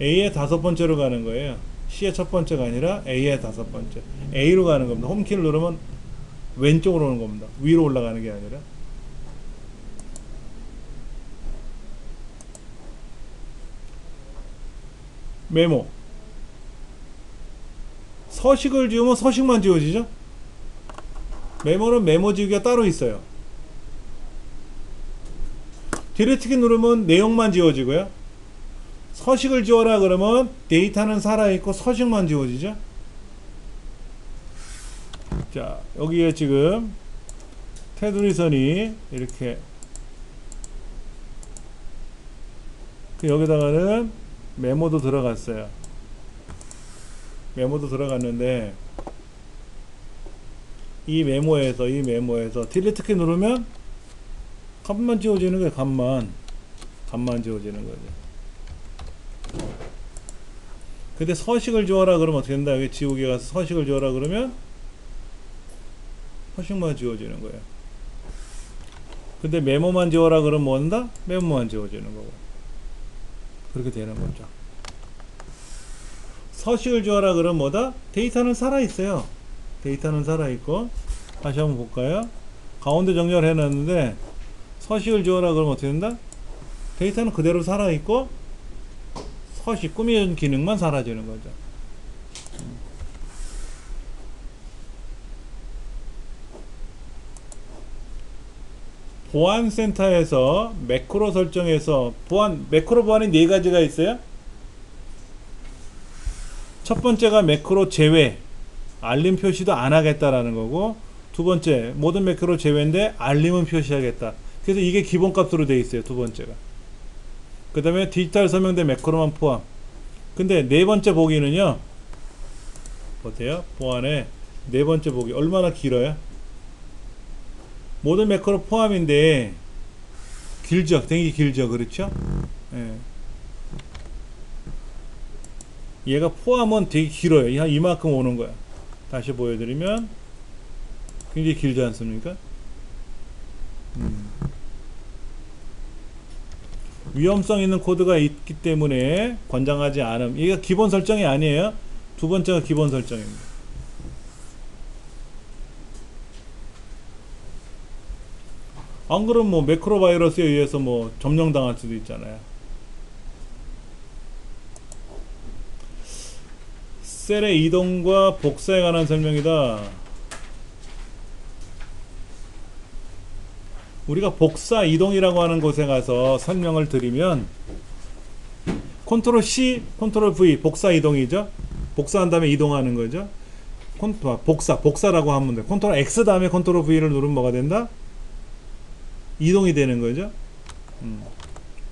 A의 다섯 번째로 가는 거예요. C의 첫 번째가 아니라 A의 다섯 번째. A로 가는 겁니다. 홈키를 누르면 왼쪽으로 오는 겁니다. 위로 올라가는 게 아니라. 메모. 서식을 지우면 서식만 지워지죠? 메모는 메모 지우기가 따로 있어요. 딜리트키 누르면 내용만 지워지고요. 서식을 지워라 그러면 데이터는 살아있고 서식만 지워지죠. 자, 여기에 지금 테두리선이 이렇게, 여기다가는 메모도 들어갔어요. 메모도 들어갔는데 이 메모에서 딜리트키 누르면 값만 지워지는 거예요. 값만 지워지는 거죠. 근데 서식을 지워라 그러면 어떻게 된다? 여기 지우개 가서 서식을 지워라 그러면 서식만 지워지는 거예요. 근데 메모만 지워라 그러면 뭐 한다? 메모만 지워지는 거고. 그렇게 되는 거죠. 서식을 지워라 그러면 뭐다? 데이터는 살아있어요. 데이터는 살아있고. 다시 한번 볼까요? 가운데 정렬 해놨는데 서식을 지워라 그러면 어떻게 된다? 데이터는 그대로 살아있고 서식 꾸미는 기능만 사라지는 거죠. 보안센터에서 매크로 설정에서 매크로 보안이 네 가지가 있어요. 첫 번째가 매크로 제외, 알림 표시도 안 하겠다라는 거고, 두 번째 모든 매크로 제외인데 알림은 표시하겠다. 그래서 이게 기본값으로 되어 있어요. 두 번째가. 그 다음에 디지털 서명대 매크로만 포함. 근데 네 번째 보기는요, 보세요. 보안에 네 번째 보기 얼마나 길어요? 모든 매크로 포함인데 길죠. 되게 길죠. 그렇죠? 예. 얘가 포함은 되게 길어요. 한 이만큼 오는 거야. 다시 보여드리면 굉장히 길지 않습니까? 위험성 있는 코드가 있기 때문에 권장하지 않음. 이게 기본 설정이 아니에요. 두 번째가 기본 설정입니다. 안 그러면 뭐 매크로 바이러스에 의해서 뭐 점령당할 수도 있잖아요. 셀의 이동과 복사에 관한 설명이다. 우리가 복사 이동이라고 하는 곳에 가서 설명을 드리면 컨트롤 C, 컨트롤 V 복사 이동이죠. 복사한 다음에 이동하는 거죠. 복사라고 하면 돼. 컨트롤 X 다음에 컨트롤 V를 누르면 뭐가 된다? 이동이 되는 거죠.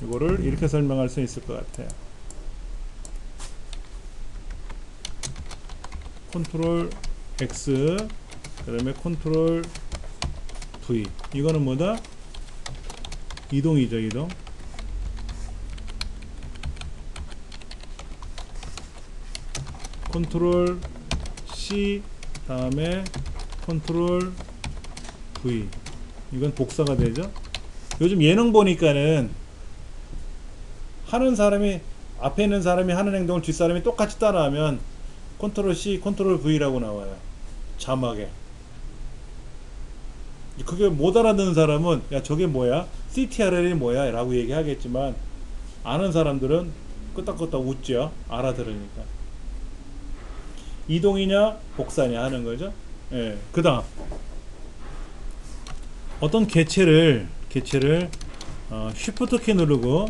이거를 이렇게 설명할 수 있을 것 같아요. 컨트롤 X 그 다음에 컨트롤 V 이거는 뭐다? 이동이죠. 이동. 컨트롤 C 다음에 컨트롤 V 이건 복사가 되죠. 요즘 예능 보니까는 하는 사람이 앞에 있는 사람이 하는 행동을 뒷사람이 똑같이 따라하면 컨트롤 C 컨트롤 V라고 나와요. 자막에. 그게 못 알아듣는 사람은 야 저게 뭐야? CTRL이 뭐야? 라고 얘기하겠지만 아는 사람들은 끄덕끄덕 웃죠. 알아들으니까. 이동이냐 복사냐 하는 거죠. 예. 그 다음 어떤 개체를 Shift 키 누르고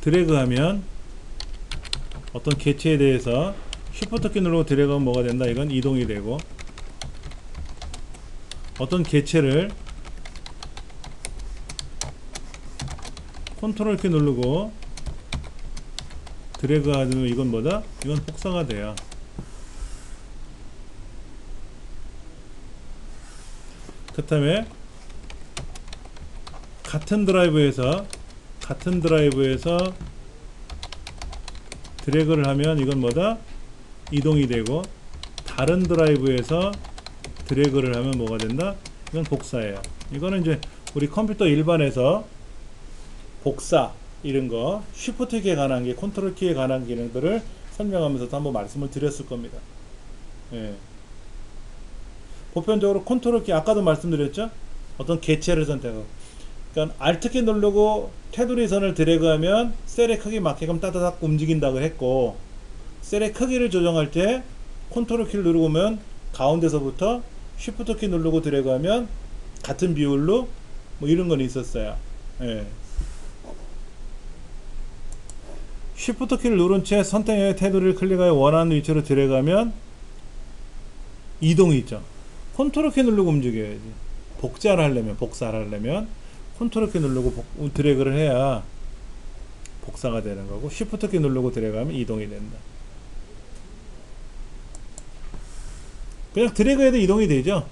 드래그하면 어떤 개체에 대해서 Shift 키 누르고 드래그하면 뭐가 된다? 이건 이동이 되고 어떤 개체를 컨트롤 키 누르고 드래그하면 이건 뭐다? 이건 복사가 돼요. 그 다음에 같은 드라이브에서 드래그를 하면 이건 뭐다? 이동이 되고 다른 드라이브에서 드래그를 하면 뭐가 된다? 이건 복사예요. 이거는 이제 우리 컴퓨터 일반에서 복사 이런 거 쉬프트 키에 관한 게 컨트롤 키에 관한 기능들을 설명하면서도 한번 말씀을 드렸을 겁니다. 예. 보편적으로 컨트롤 키 아까도 말씀드렸죠? 어떤 개체를 선택하고 그러니까 Alt 키 누르고 테두리 선을 드래그하면 셀의 크기 맞게끔 따다닥 움직인다고 했고 셀의 크기를 조정할 때 컨트롤 키를 누르면 가운데서부터 쉬프트 키 누르고 드래그하면 같은 비율로 뭐 이런 건 있었어요. 예. 쉬프트 키를 누른 채 선택의 테두리를 클릭하여 원하는 위치로 드래그하면 이동이 있죠. 컨트롤 키 누르고 움직여야지. 복사를 하려면 컨트롤 키 누르고 드래그를 해야 복사가 되는 거고 쉬프트 키 누르고 드래그하면 이동이 된다. 그냥 드래그해도 이동이 되죠.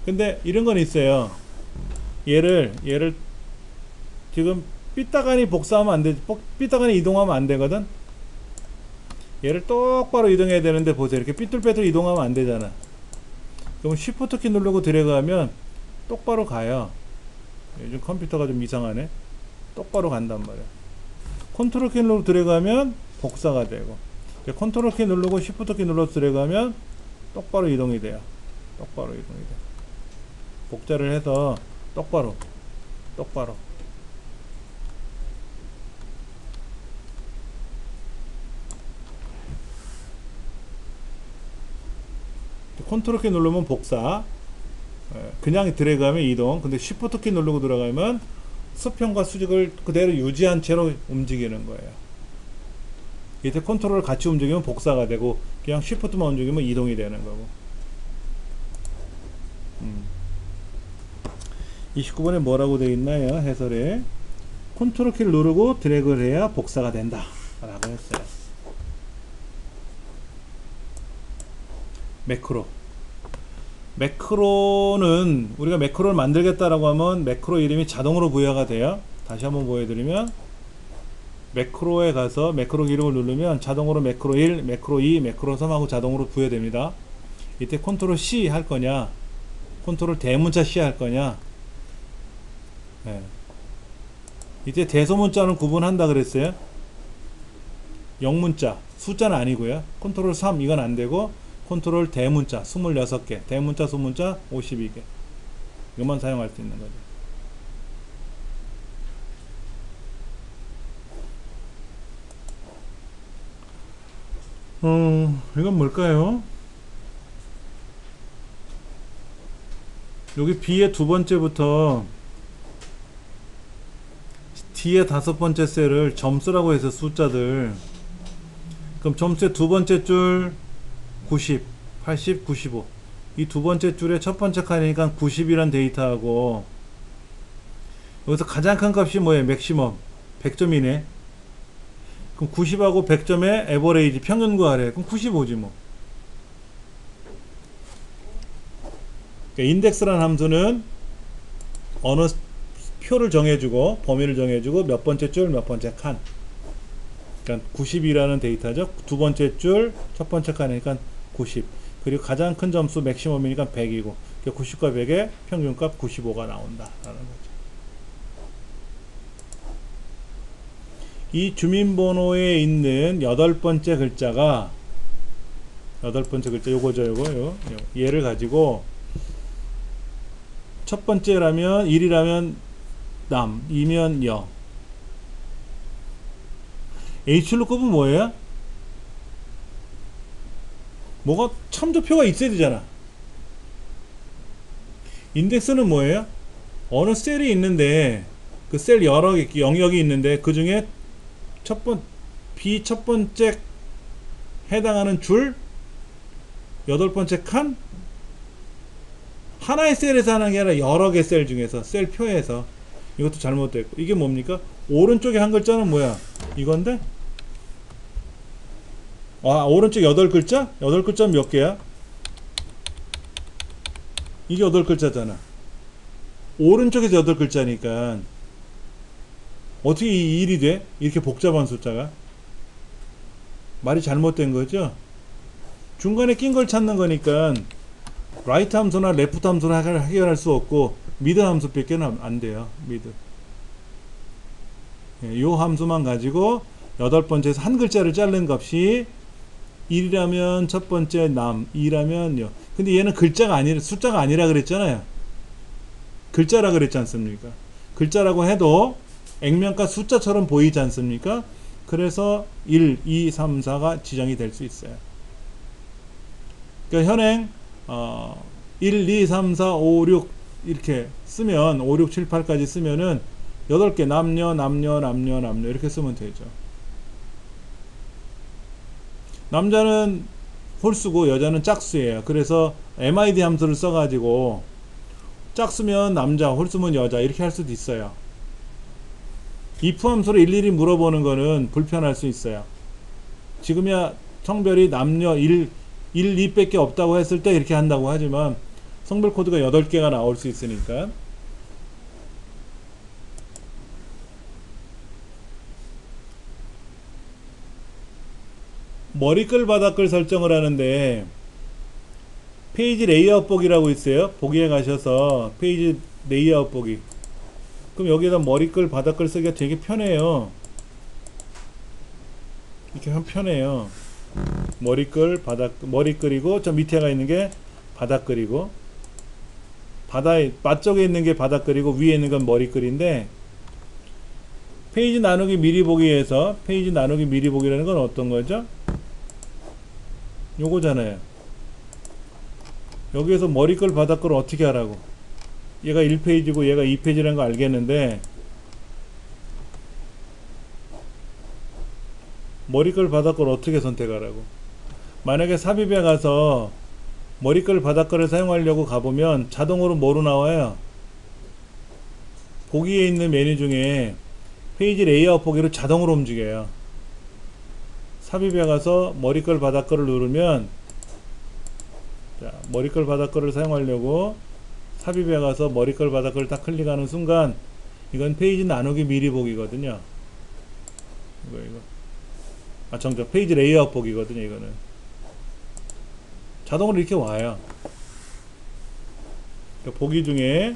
근데 이런 건 있어요. 얘를 지금 삐딱하니 복사하면 안 되지. 삐딱하니 이동하면 안 되거든. 얘를 똑바로 이동해야 되는데 보세요. 이렇게 삐뚤빼뚤 이동하면 안 되잖아. 그럼 쉬프트 키 누르고 드래그하면 똑바로 가요. 요즘 컴퓨터가 좀 이상하네. 똑바로 간단 말이야. 컨트롤 키 누르고 드래그하면 복사가 되고 컨트롤 키 누르고 쉬프트 키 눌러서 드래그하면 똑바로 이동이 돼요. 똑바로 이동이 돼. 복사를 해서 똑바로 컨트롤 키 누르면 복사, 그냥 드래그하면 이동. 근데 쉬프트 키 누르고 들어가면 수평과 수직을 그대로 유지한 채로 움직이는 거예요. 이때 컨트롤을 같이 움직이면 복사가 되고 그냥 쉬프트만 움직이면 이동이 되는 거고. 29번에 뭐라고 되어 있나요? 해설에 컨트롤 키를 누르고 드래그를 해야 복사가 된다 라고 했어요. 매크로는 우리가 매크로를 만들겠다라고 하면 매크로 이름이 자동으로 부여가 돼요. 다시 한번 보여드리면 매크로에 가서 매크로 기록을 누르면 자동으로 매크로 1, 매크로 2, 매크로 3하고 자동으로 부여됩니다. 이때 컨트롤 C 할 거냐 컨트롤 대문자 C 할 거냐. 네. 이때 대소문자는 구분한다 그랬어요. 영문자 숫자는 아니고요. 컨트롤 3 이건 안되고 컨트롤 대문자 26개 대문자 소문자 52개 이것만 사용할 수 있는 거죠. 이건 뭘까요? 여기 B의 두 번째부터 D의 다섯 번째 셀을 점수라고 해서 숫자들. 그럼 점수의 두 번째 줄 90, 80, 95. 이 두 번째 줄의 첫 번째 칸이니까 90이란 데이터하고, 여기서 가장 큰 값이 뭐예요? 맥시멈 100점이네. 그럼 90하고 100점의 에버레이지 평균 구하래. 그럼 95지 뭐. 그러니까 인덱스라는 함수는 어느 표를 정해주고 범위를 정해주고 몇 번째 줄 몇 번째 칸. 그러니까 90이라는 데이터죠. 두 번째 줄 첫 번째 칸이니까 90. 그리고 가장 큰 점수 맥시멈이니까 100이고, 그러니까 90과 100의 평균값 95가 나온다라는 거죠. 이 주민번호에 있는 여덟 번째 글자가, 여덟 번째 글자 요거죠. 요거 얘를 가지고 첫 번째라면 1이라면 남, 2면 여. H로급은 뭐예요? 뭐가 참조표가 있어야 되잖아. 인덱스는 뭐예요? 어느 셀이 있는데 그 셀 여러 개 영역이 있는데 그 중에 B 첫 번째 해당하는 줄 여덟 번째 칸 하나의 셀에서 하는 게 아니라 여러 개 셀 중에서 셀표에서. 이것도 잘못됐고, 이게 뭡니까? 오른쪽에 한 글자는 뭐야? 이건데? 아, 오른쪽 8글자? 8글자는 몇 개야? 이게 8글자잖아. 오른쪽에서 8글자니까 어떻게 이 일이 돼? 이렇게 복잡한 숫자가? 말이 잘못된 거죠? 중간에 낀 걸 찾는 거니까 라이트 함수나 레프트 함수나 해결할 수 없고 미드 함수밖에 안 돼요. 미드. 이 함수만 가지고 여덟 번째에서 한 글자를 자른 값이 1이라면 첫 번째 남, 2라면 여. 근데 얘는 글자가 아니라, 숫자가 아니라 그랬잖아요. 글자라 그랬지 않습니까? 글자라고 해도 액면가 숫자처럼 보이지 않습니까? 그래서 1, 2, 3, 4가 지정이 될 수 있어요. 그러니까 현행 1, 2, 3, 4, 5, 6 이렇게 쓰면 5, 6, 7, 8까지 쓰면은 8개 남녀 이렇게 쓰면 되죠. 남자는 홀수고 여자는 짝수예요. 그래서 MID 함수를 써가지고 짝수면 남자, 홀수면 여자 이렇게 할 수도 있어요. if 함수로 일일이 물어보는 거는 불편할 수 있어요. 지금이야 성별이 남녀 1, 2밖에 없다고 했을 때 이렇게 한다고 하지만 성별 코드가 8개가 나올 수 있으니까. 머리글 바닥글 설정을 하는데 페이지 레이아웃 보기라고 있어요. 보기에 가셔서 페이지 레이아웃 보기. 그럼 여기에다 머리글 바닥글 쓰기가 되게 편해요. 이렇게 하면 편해요. 머리글 머리글이고 저 밑에가 있는 게 바닥글이고, 바쪽에 있는 게 바닥글이고 위에 있는 건 머리글인데, 페이지 나누기 미리 보기에서 페이지 나누기 미리 보기라는 건 어떤 거죠? 요거잖아요. 여기에서 머리글 바닥글을 어떻게 하라고? 얘가 1페이지고 얘가 2페이지라는 거 알겠는데 머리글 바닥글 어떻게 선택하라고? 만약에 삽입에 가서 머리글 바닥글을 사용하려고 가보면 자동으로 뭐로 나와요? 보기에 있는 메뉴 중에 페이지 레이아웃 보기로 자동으로 움직여요. 삽입에 가서 머리글 바닥글을 누르면, 자, 머리글 바닥글을 사용하려고 삽입에 가서 머리글 바닥글을 딱 클릭하는 순간 이건 페이지 나누기 미리 보기거든요. 이거 정작 페이지 레이아웃 보기거든요. 이거는 자동으로 이렇게 와요. 그러니까 보기 중에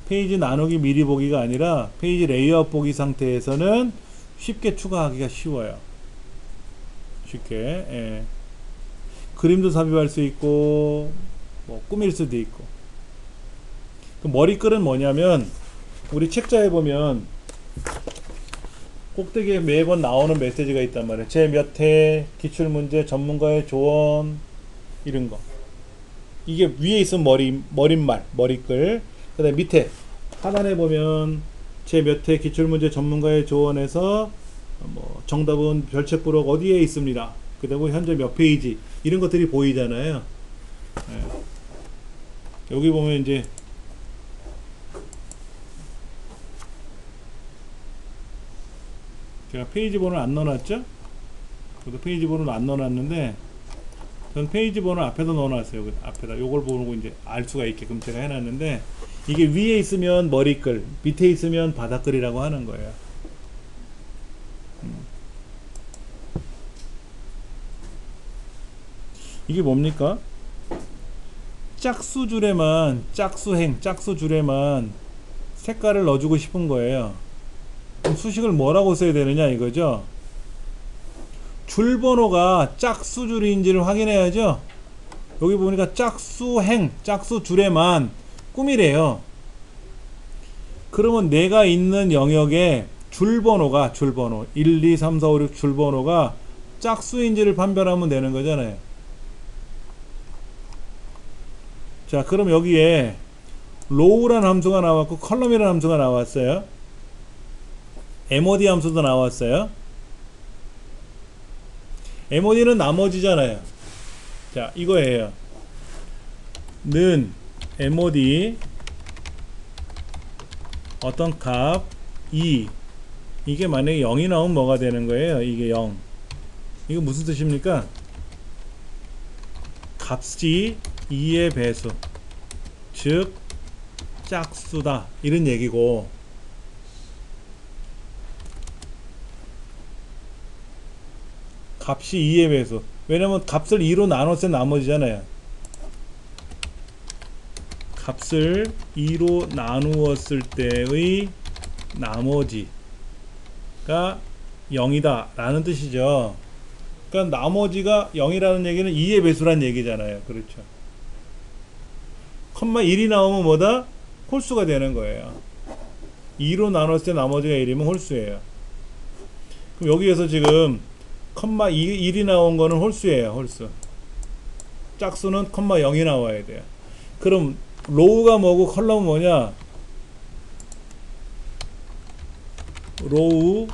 페이지 나누기 미리 보기가 아니라 페이지 레이아웃 보기 상태에서는 쉽게 추가하기가 쉬워요. 쉽게. 예. 그림도 삽입할 수 있고 뭐 꾸밀 수도 있고. 그 머리글은 뭐냐면 우리 책자에 보면 꼭대기에 매번 나오는 메시지가 있단 말이에요. 제 몇 회 기출문제 전문가의 조언 이런 거. 이게 위에 있으면 머릿말, 머리글. 그 다음에 밑에 하단에 보면 제 몇 회 기출문제 전문가의 조언에서 뭐 정답은 별책부록 어디에 있습니다. 그 다음에 현재 몇 페이지 이런 것들이 보이잖아요. 예. 여기 보면 이제 제가 페이지 번호를 안 넣어놨죠? 저도 페이지 번호를 안 넣어놨는데 전 페이지 번호 앞에다 넣어놨어요. 앞에다 요걸 보고 이제 알 수가 있게끔 제가 해놨는데 이게 위에 있으면 머리글, 밑에 있으면 바닥글이라고 하는 거예요. 이게 뭡니까? 짝수줄에만 짝수줄에만 색깔을 넣어주고 싶은 거예요. 그럼 수식을 뭐라고 써야 되느냐 이거죠. 줄번호가 짝수줄인지를 확인해야죠. 여기 보니까 짝수줄에만 꾸미래요. 그러면 내가 있는 영역에 줄번호 1, 2, 3, 4, 5, 6 줄번호가 짝수인지를 판별하면 되는 거잖아요. 자, 그럼 여기에 row라는 함수가 나왔고 컬럼이라는 함수가 나왔어요. mod 함수도 나왔어요. mod는 나머지잖아요. 자, 이거예요. 는 mod 어떤 값 2, 이게 만약에 0이 나오면 뭐가 되는 거예요? 이게 0. 이거 무슨 뜻입니까? 값이 2의 배수, 즉 짝수다 이런 얘기고, 값이 2의 배수, 왜냐면 값을 2로 나눴을 때 나머지잖아요. 값을 2로 나누었을 때의 나머지가 0이다 라는 뜻이죠. 그러니까 나머지가 0이라는 얘기는 2의 배수란 얘기잖아요. 그렇죠. 컴마 1이 나오면 뭐다? 홀수가 되는 거예요. 2로 나눴을 때 나머지가 1이면 홀수예요. 그럼 여기에서 지금 컴마 1이 나온 거는 홀수예요. 홀수. 짝수는 컴마 0이 나와야 돼요. 그럼 로우가 뭐고 컬럼은 뭐냐? 로우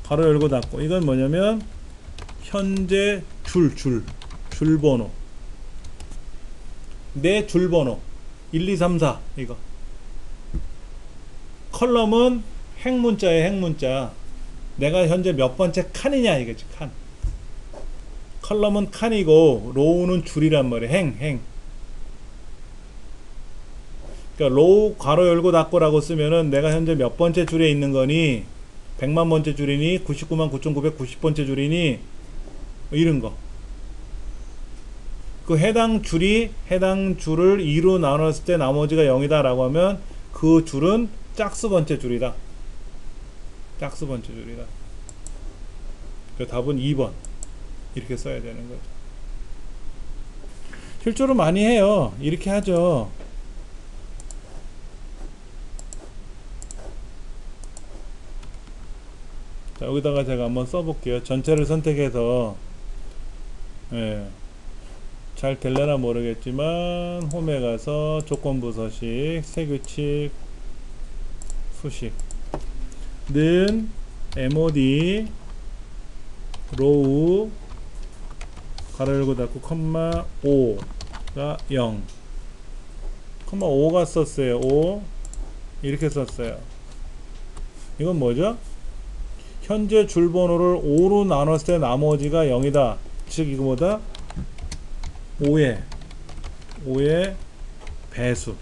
가로 열고 닫고, 이건 뭐냐면 현재 줄번호, 내 줄번호 1, 2, 3, 4 이거. 컬럼은 행문자예요. 행문자. 내가 현재 몇 번째 칸이냐 이거지. 칸. 컬럼은 칸이고 로우는 줄이란 말이에요. 행. 그러니까 로우 괄호 열고 닫고라고 쓰면은 내가 현재 몇 번째 줄에 있는 거니, 100만 번째 줄이니, 99만 9,990번째 줄이니, 이런 거. 그 해당 줄을 2로 나눴을 때 나머지가 0이다 라고 하면 그 줄은 짝수 번째 줄이다. 짝수 번째 줄이다. 그 답은 2번 이렇게 써야 되는 거죠. 실제로 많이 해요. 이렇게 하죠. 자, 여기다가 제가 한번 써볼게요. 전체를 선택해서, 예, 잘 될려나 모르겠지만 홈에 가서 조건부 서식, 세규칙, 수식 는 mod row 가로 열고 닫고 컴마 5가 0, 컴마 5가 썼어요. 5 이렇게 썼어요. 이건 뭐죠? 현재 줄번호를 5로 나눴을 때 나머지가 0이다. 즉 이거보다 5의 배수.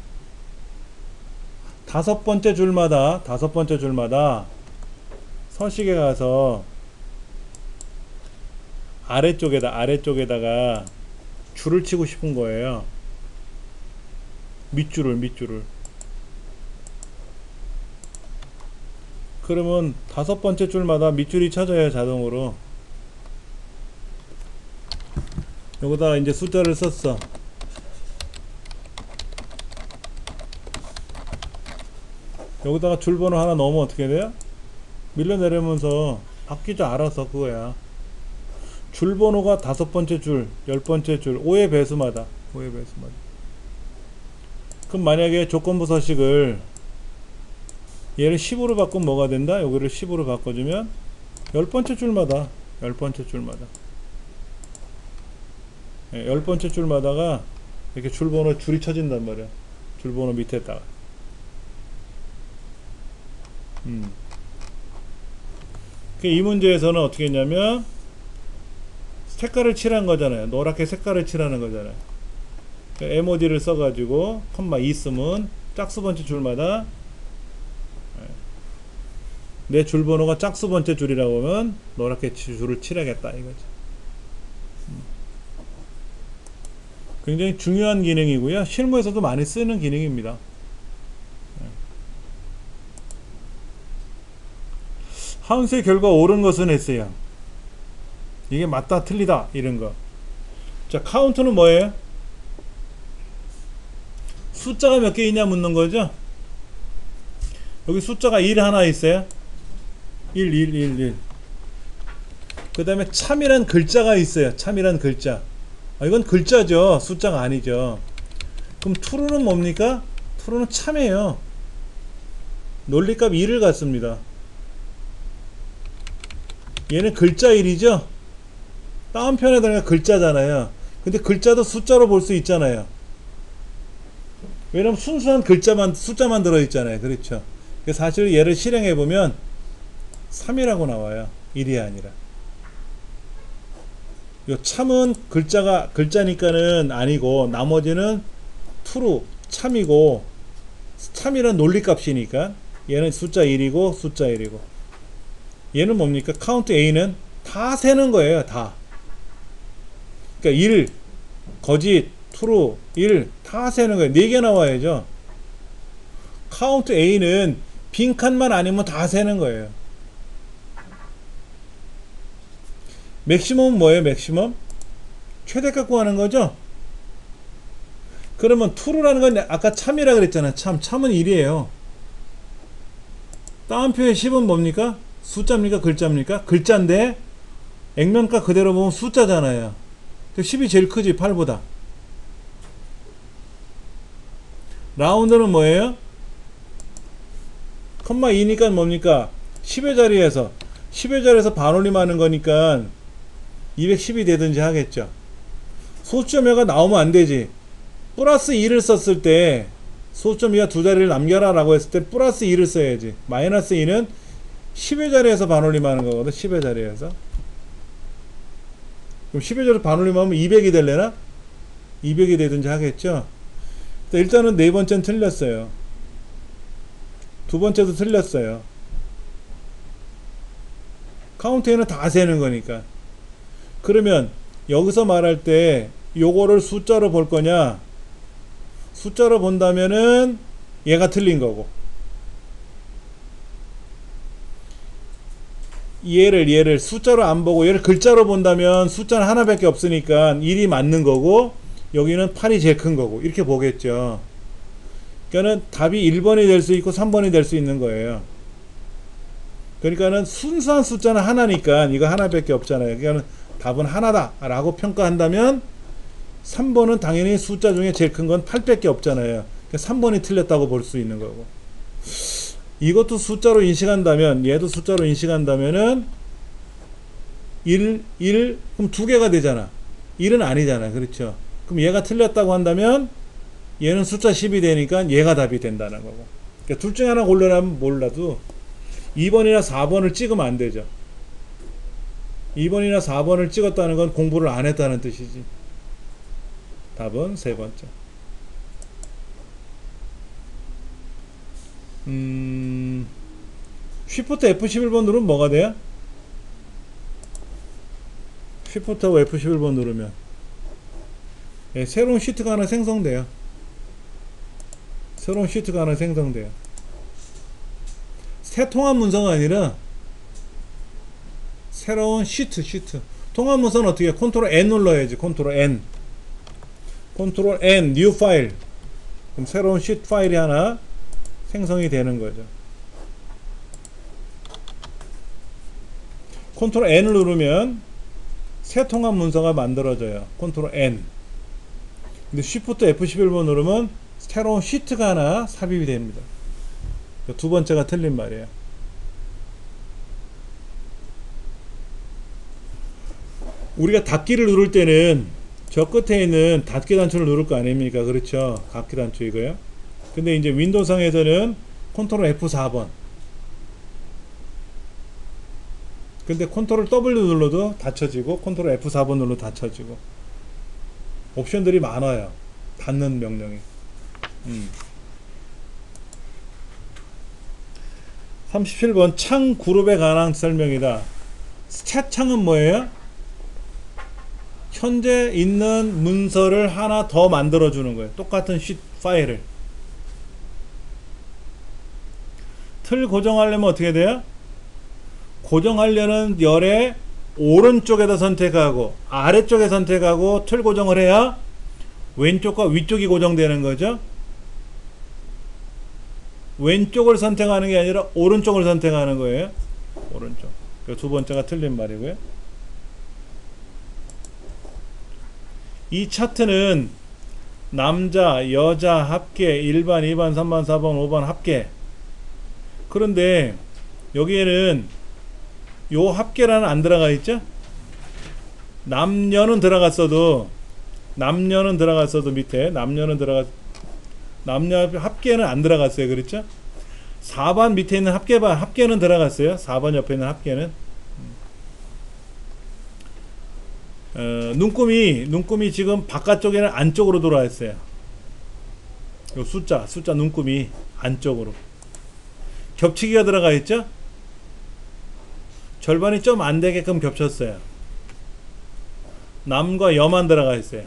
다섯 번째 줄마다 서식에 가서 아래쪽에다가 줄을 치고 싶은 거예요. 밑줄을. 그러면 다섯 번째 줄마다 밑줄이 쳐져요. 자동으로. 여기다가 이제 숫자를 썼어. 여기다가 줄번호 하나 넣으면 어떻게 돼요? 밀려 내리면서 바뀌죠. 알아서. 그거야. 줄번호가 다섯 번째 줄, 10번째 줄, 5의 배수마다 5의 배수 맞아. 그럼 만약에 조건부 서식을 얘를 10으로 바꾸면 뭐가 된다? 여기를 10으로 바꿔주면 10번째 줄마다 10번째 줄마다 10번째 줄마다가 이렇게 줄번호 줄이 쳐진단 말이야. 줄번호 밑에다가 이 문제에서는 어떻게 했냐면 색깔을 칠한 거잖아요. 노랗게 색깔을 칠하는 거잖아요. MOD를 써가지고 컴마 2 쓰면 짝수 번째 줄마다 내 줄번호가 짝수 번째 줄이라고 하면 노랗게 줄을 칠하겠다 이거죠. 굉장히 중요한 기능이고요. 실무에서도 많이 쓰는 기능입니다. 함수의 결과 옳은 것은 했어요. 이게 맞다 틀리다 이런 거. 자, 카운트는 뭐예요? 숫자가 몇 개 있냐 묻는 거죠. 여기 숫자가 1 하나 있어요. 1. 그 다음에 참이란 글자가 있어요. 참이란 글자. 이건 글자죠. 숫자가 아니죠. 그럼 true는 뭡니까? true는 참이에요. 논리값 1을 갖습니다. 얘는 글자 1이죠. 다운편에다가 글자잖아요. 근데 글자도 숫자로 볼 수 있잖아요. 왜냐면 순수한 글자만 숫자만 들어있잖아요. 그렇죠. 사실 얘를 실행해보면 3이라고 나와요. 1이 아니라. 요 참은 글자니까는 아니고 나머지는 true 참이고, 참이란 논리값이니까 얘는 숫자 1이고 숫자 1이고, 얘는 뭡니까? 카운트 A는 다 세는 거예요. 다. 그러니까 1, 거짓, true, 1 다 세는 거예요. 4개 나와야죠. 카운트 A는 빈칸만 아니면 다 세는 거예요. 맥시멈은 뭐예요? 맥시멈? 최대값 구하는 거죠? 그러면 true라는 건 아까 참이라 그랬잖아요. 참은 1이에요. 다운표의 10은 뭡니까? 숫자입니까? 글자입니까? 글자인데 액면가 그대로 보면 숫자잖아요. 10이 제일 크지, 8보다. 라운드는 뭐예요? 컴마 2니까 뭡니까? 10의 자리에서 반올림하는 거니까 210이 되든지 하겠죠. 소수점여가 나오면 안 되지. 플러스 2를 썼을 때 소수점이가 두 자리를 남겨라 라고 했을 때 플러스 2를 써야지. 마이너스 2는 10의 자리에서 반올림하는 거거든. 10의 자리에서. 그럼 10의 자리에서 반올림하면 200이 될래나? 200이 되든지 하겠죠. 일단은 네 번째는 틀렸어요. 두 번째도 틀렸어요. 카운트에는 다 세는 거니까. 그러면 여기서 말할 때 요거를 숫자로 볼 거냐? 숫자로 본다면은 얘가 틀린 거고, 얘를 숫자로 안 보고 얘를 글자로 본다면 숫자는 하나밖에 없으니까 1이 맞는 거고, 여기는 8이 제일 큰 거고, 이렇게 보겠죠. 그러니까는 답이 1번이 될 수 있고 3번이 될 수 있는 거예요. 그러니까는 순수한 숫자는 하나니까 이거 하나밖에 없잖아요. 그러니까 답은 하나다 라고 평가한다면 3번은 당연히 숫자 중에 제일 큰 건 8밖에 없잖아요. 그러니까 3번이 틀렸다고 볼 수 있는 거고, 이것도 숫자로 인식한다면, 얘도 숫자로 인식한다면은 1 그럼 두 개가 되잖아. 1은 아니잖아. 그렇죠. 그럼 얘가 틀렸다고 한다면 얘는 숫자 10이 되니까 얘가 답이 된다는 거고. 그러니까 둘 중에 하나 고르라면 몰라도 2번이나 4번을 찍으면 안 되죠. 2번이나 4번을 찍었다는 건 공부를 안 했다는 뜻이지. 답은 세 번째. 쉬프트 F11번 누르면 뭐가 돼요? 쉬프트하고 F11번 누르면 새로운 시트가 하나 생성돼요. 새로운 시트가 하나 생성돼요. 새 통합 문서가 아니라 새로운 시트. 통합 문서는 어떻게 해? 컨트롤 N 눌러야지. 컨트롤 N 뉴 파일. 그럼 새로운 시트 파일이 하나 생성이 되는 거죠. 컨트롤 N을 누르면 새 통합 문서가 만들어져요. 컨트롤 N. 근데 Shift F11번 누르면 새로운 시트가 하나 삽입이 됩니다. 두 번째가 틀린 말이에요. 우리가 닫기를 누를 때는 저 끝에 있는 닫기 단추를 누를 거 아닙니까? 그렇죠. 닫기 단추 이거요. 근데 이제 윈도우상에서는 컨트롤 F4번. 근데 컨트롤 W 눌러도 닫혀지고 컨트롤 F4번 눌러도 닫혀지고 옵션들이 많아요. 닫는 명령이. 37번 창 그룹에 관한 설명이다. 차창은 뭐예요? 현재 있는 문서를 하나 더 만들어 주는 거예요. 똑같은 쉿 파일을. 틀 고정하려면 어떻게 돼요? 고정하려는 열의 오른쪽에다 선택하고 아래쪽에 선택하고 틀 고정을 해야 왼쪽과 위쪽이 고정되는 거죠. 왼쪽을 선택하는 게 아니라 오른쪽을 선택하는 거예요. 오른쪽. 두 번째가 틀린 말이고요. 이 차트는 남자, 여자 합계 1번, 2번, 3번, 4번, 5번 합계. 그런데 여기에는 요 합계라는 안 들어가 있죠? 남녀는 들어갔어도 밑에 남녀 합계는 안 들어갔어요. 그렇죠? 4번 밑에 있는 합계는 들어갔어요. 4번 옆에 있는 합계는. 눈금이 지금 바깥쪽에는 안쪽으로 들어와 있어요. 요 숫자 눈금이 안쪽으로. 겹치기가 들어가 있죠? 절반이 좀 안 되게끔 겹쳤어요. 남과 여만 들어가 있어요.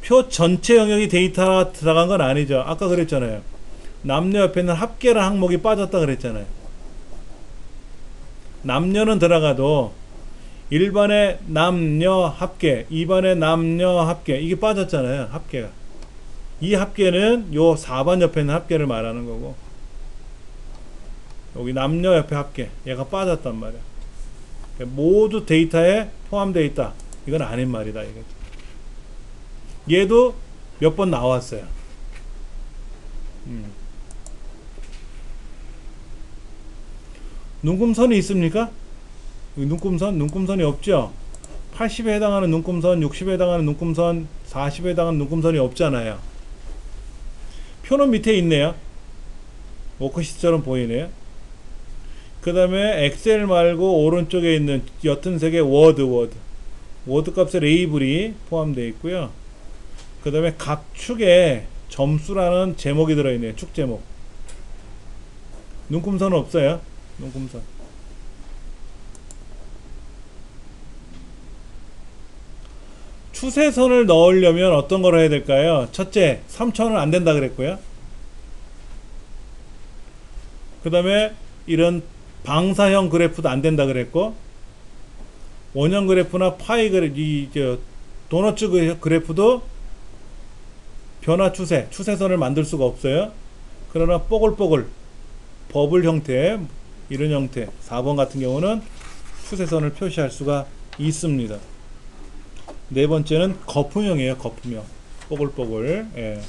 표 전체 영역이 데이터가 들어간 건 아니죠. 아까 그랬잖아요. 남녀 옆에 있는 합계라는 항목이 빠졌다 그랬잖아요. 남녀는 들어가도 1번에 남녀 합계, 2번에 남녀 합계, 이게 빠졌잖아요. 합계가. 이 합계는 요 4번 옆에 있는 합계를 말하는 거고, 여기 남녀 옆에 합계, 얘가 빠졌단 말이야. 모두 데이터에 포함되어 있다. 이건 아닌 말이다. 이거죠. 얘도 몇 번 나왔어요. 눈금선이 있습니까? 눈금선이 없죠. 80에 해당하는 눈금선, 60에 해당하는 눈금선, 40에 해당하는 눈금선이 없잖아요. 표는 밑에 있네요. 워크시트처럼 보이네요. 그 다음에 엑셀 말고 오른쪽에 있는 옅은 색의 워드 값의 레이블이 포함되어 있고요. 그 다음에 각 축에 점수라는 제목이 들어있네요. 축 제목. 눈금선은 없어요. 눈금선. 추세선을 넣으려면 어떤 걸 해야 될까요? 첫째, 3천은 안 된다 그랬고요. 그 다음에 이런 방사형 그래프도 안 된다 그랬고, 원형 그래프나 파이 그래프, 도너츠 그래프도 변화 추세선을 만들 수가 없어요. 그러나 뽀글뽀글 버블 형태, 이런 형태 4번 같은 경우는 추세선을 표시할 수가 있습니다. 네 번째는 거품형이에요. 거품형. 뽀글뽀글. 예.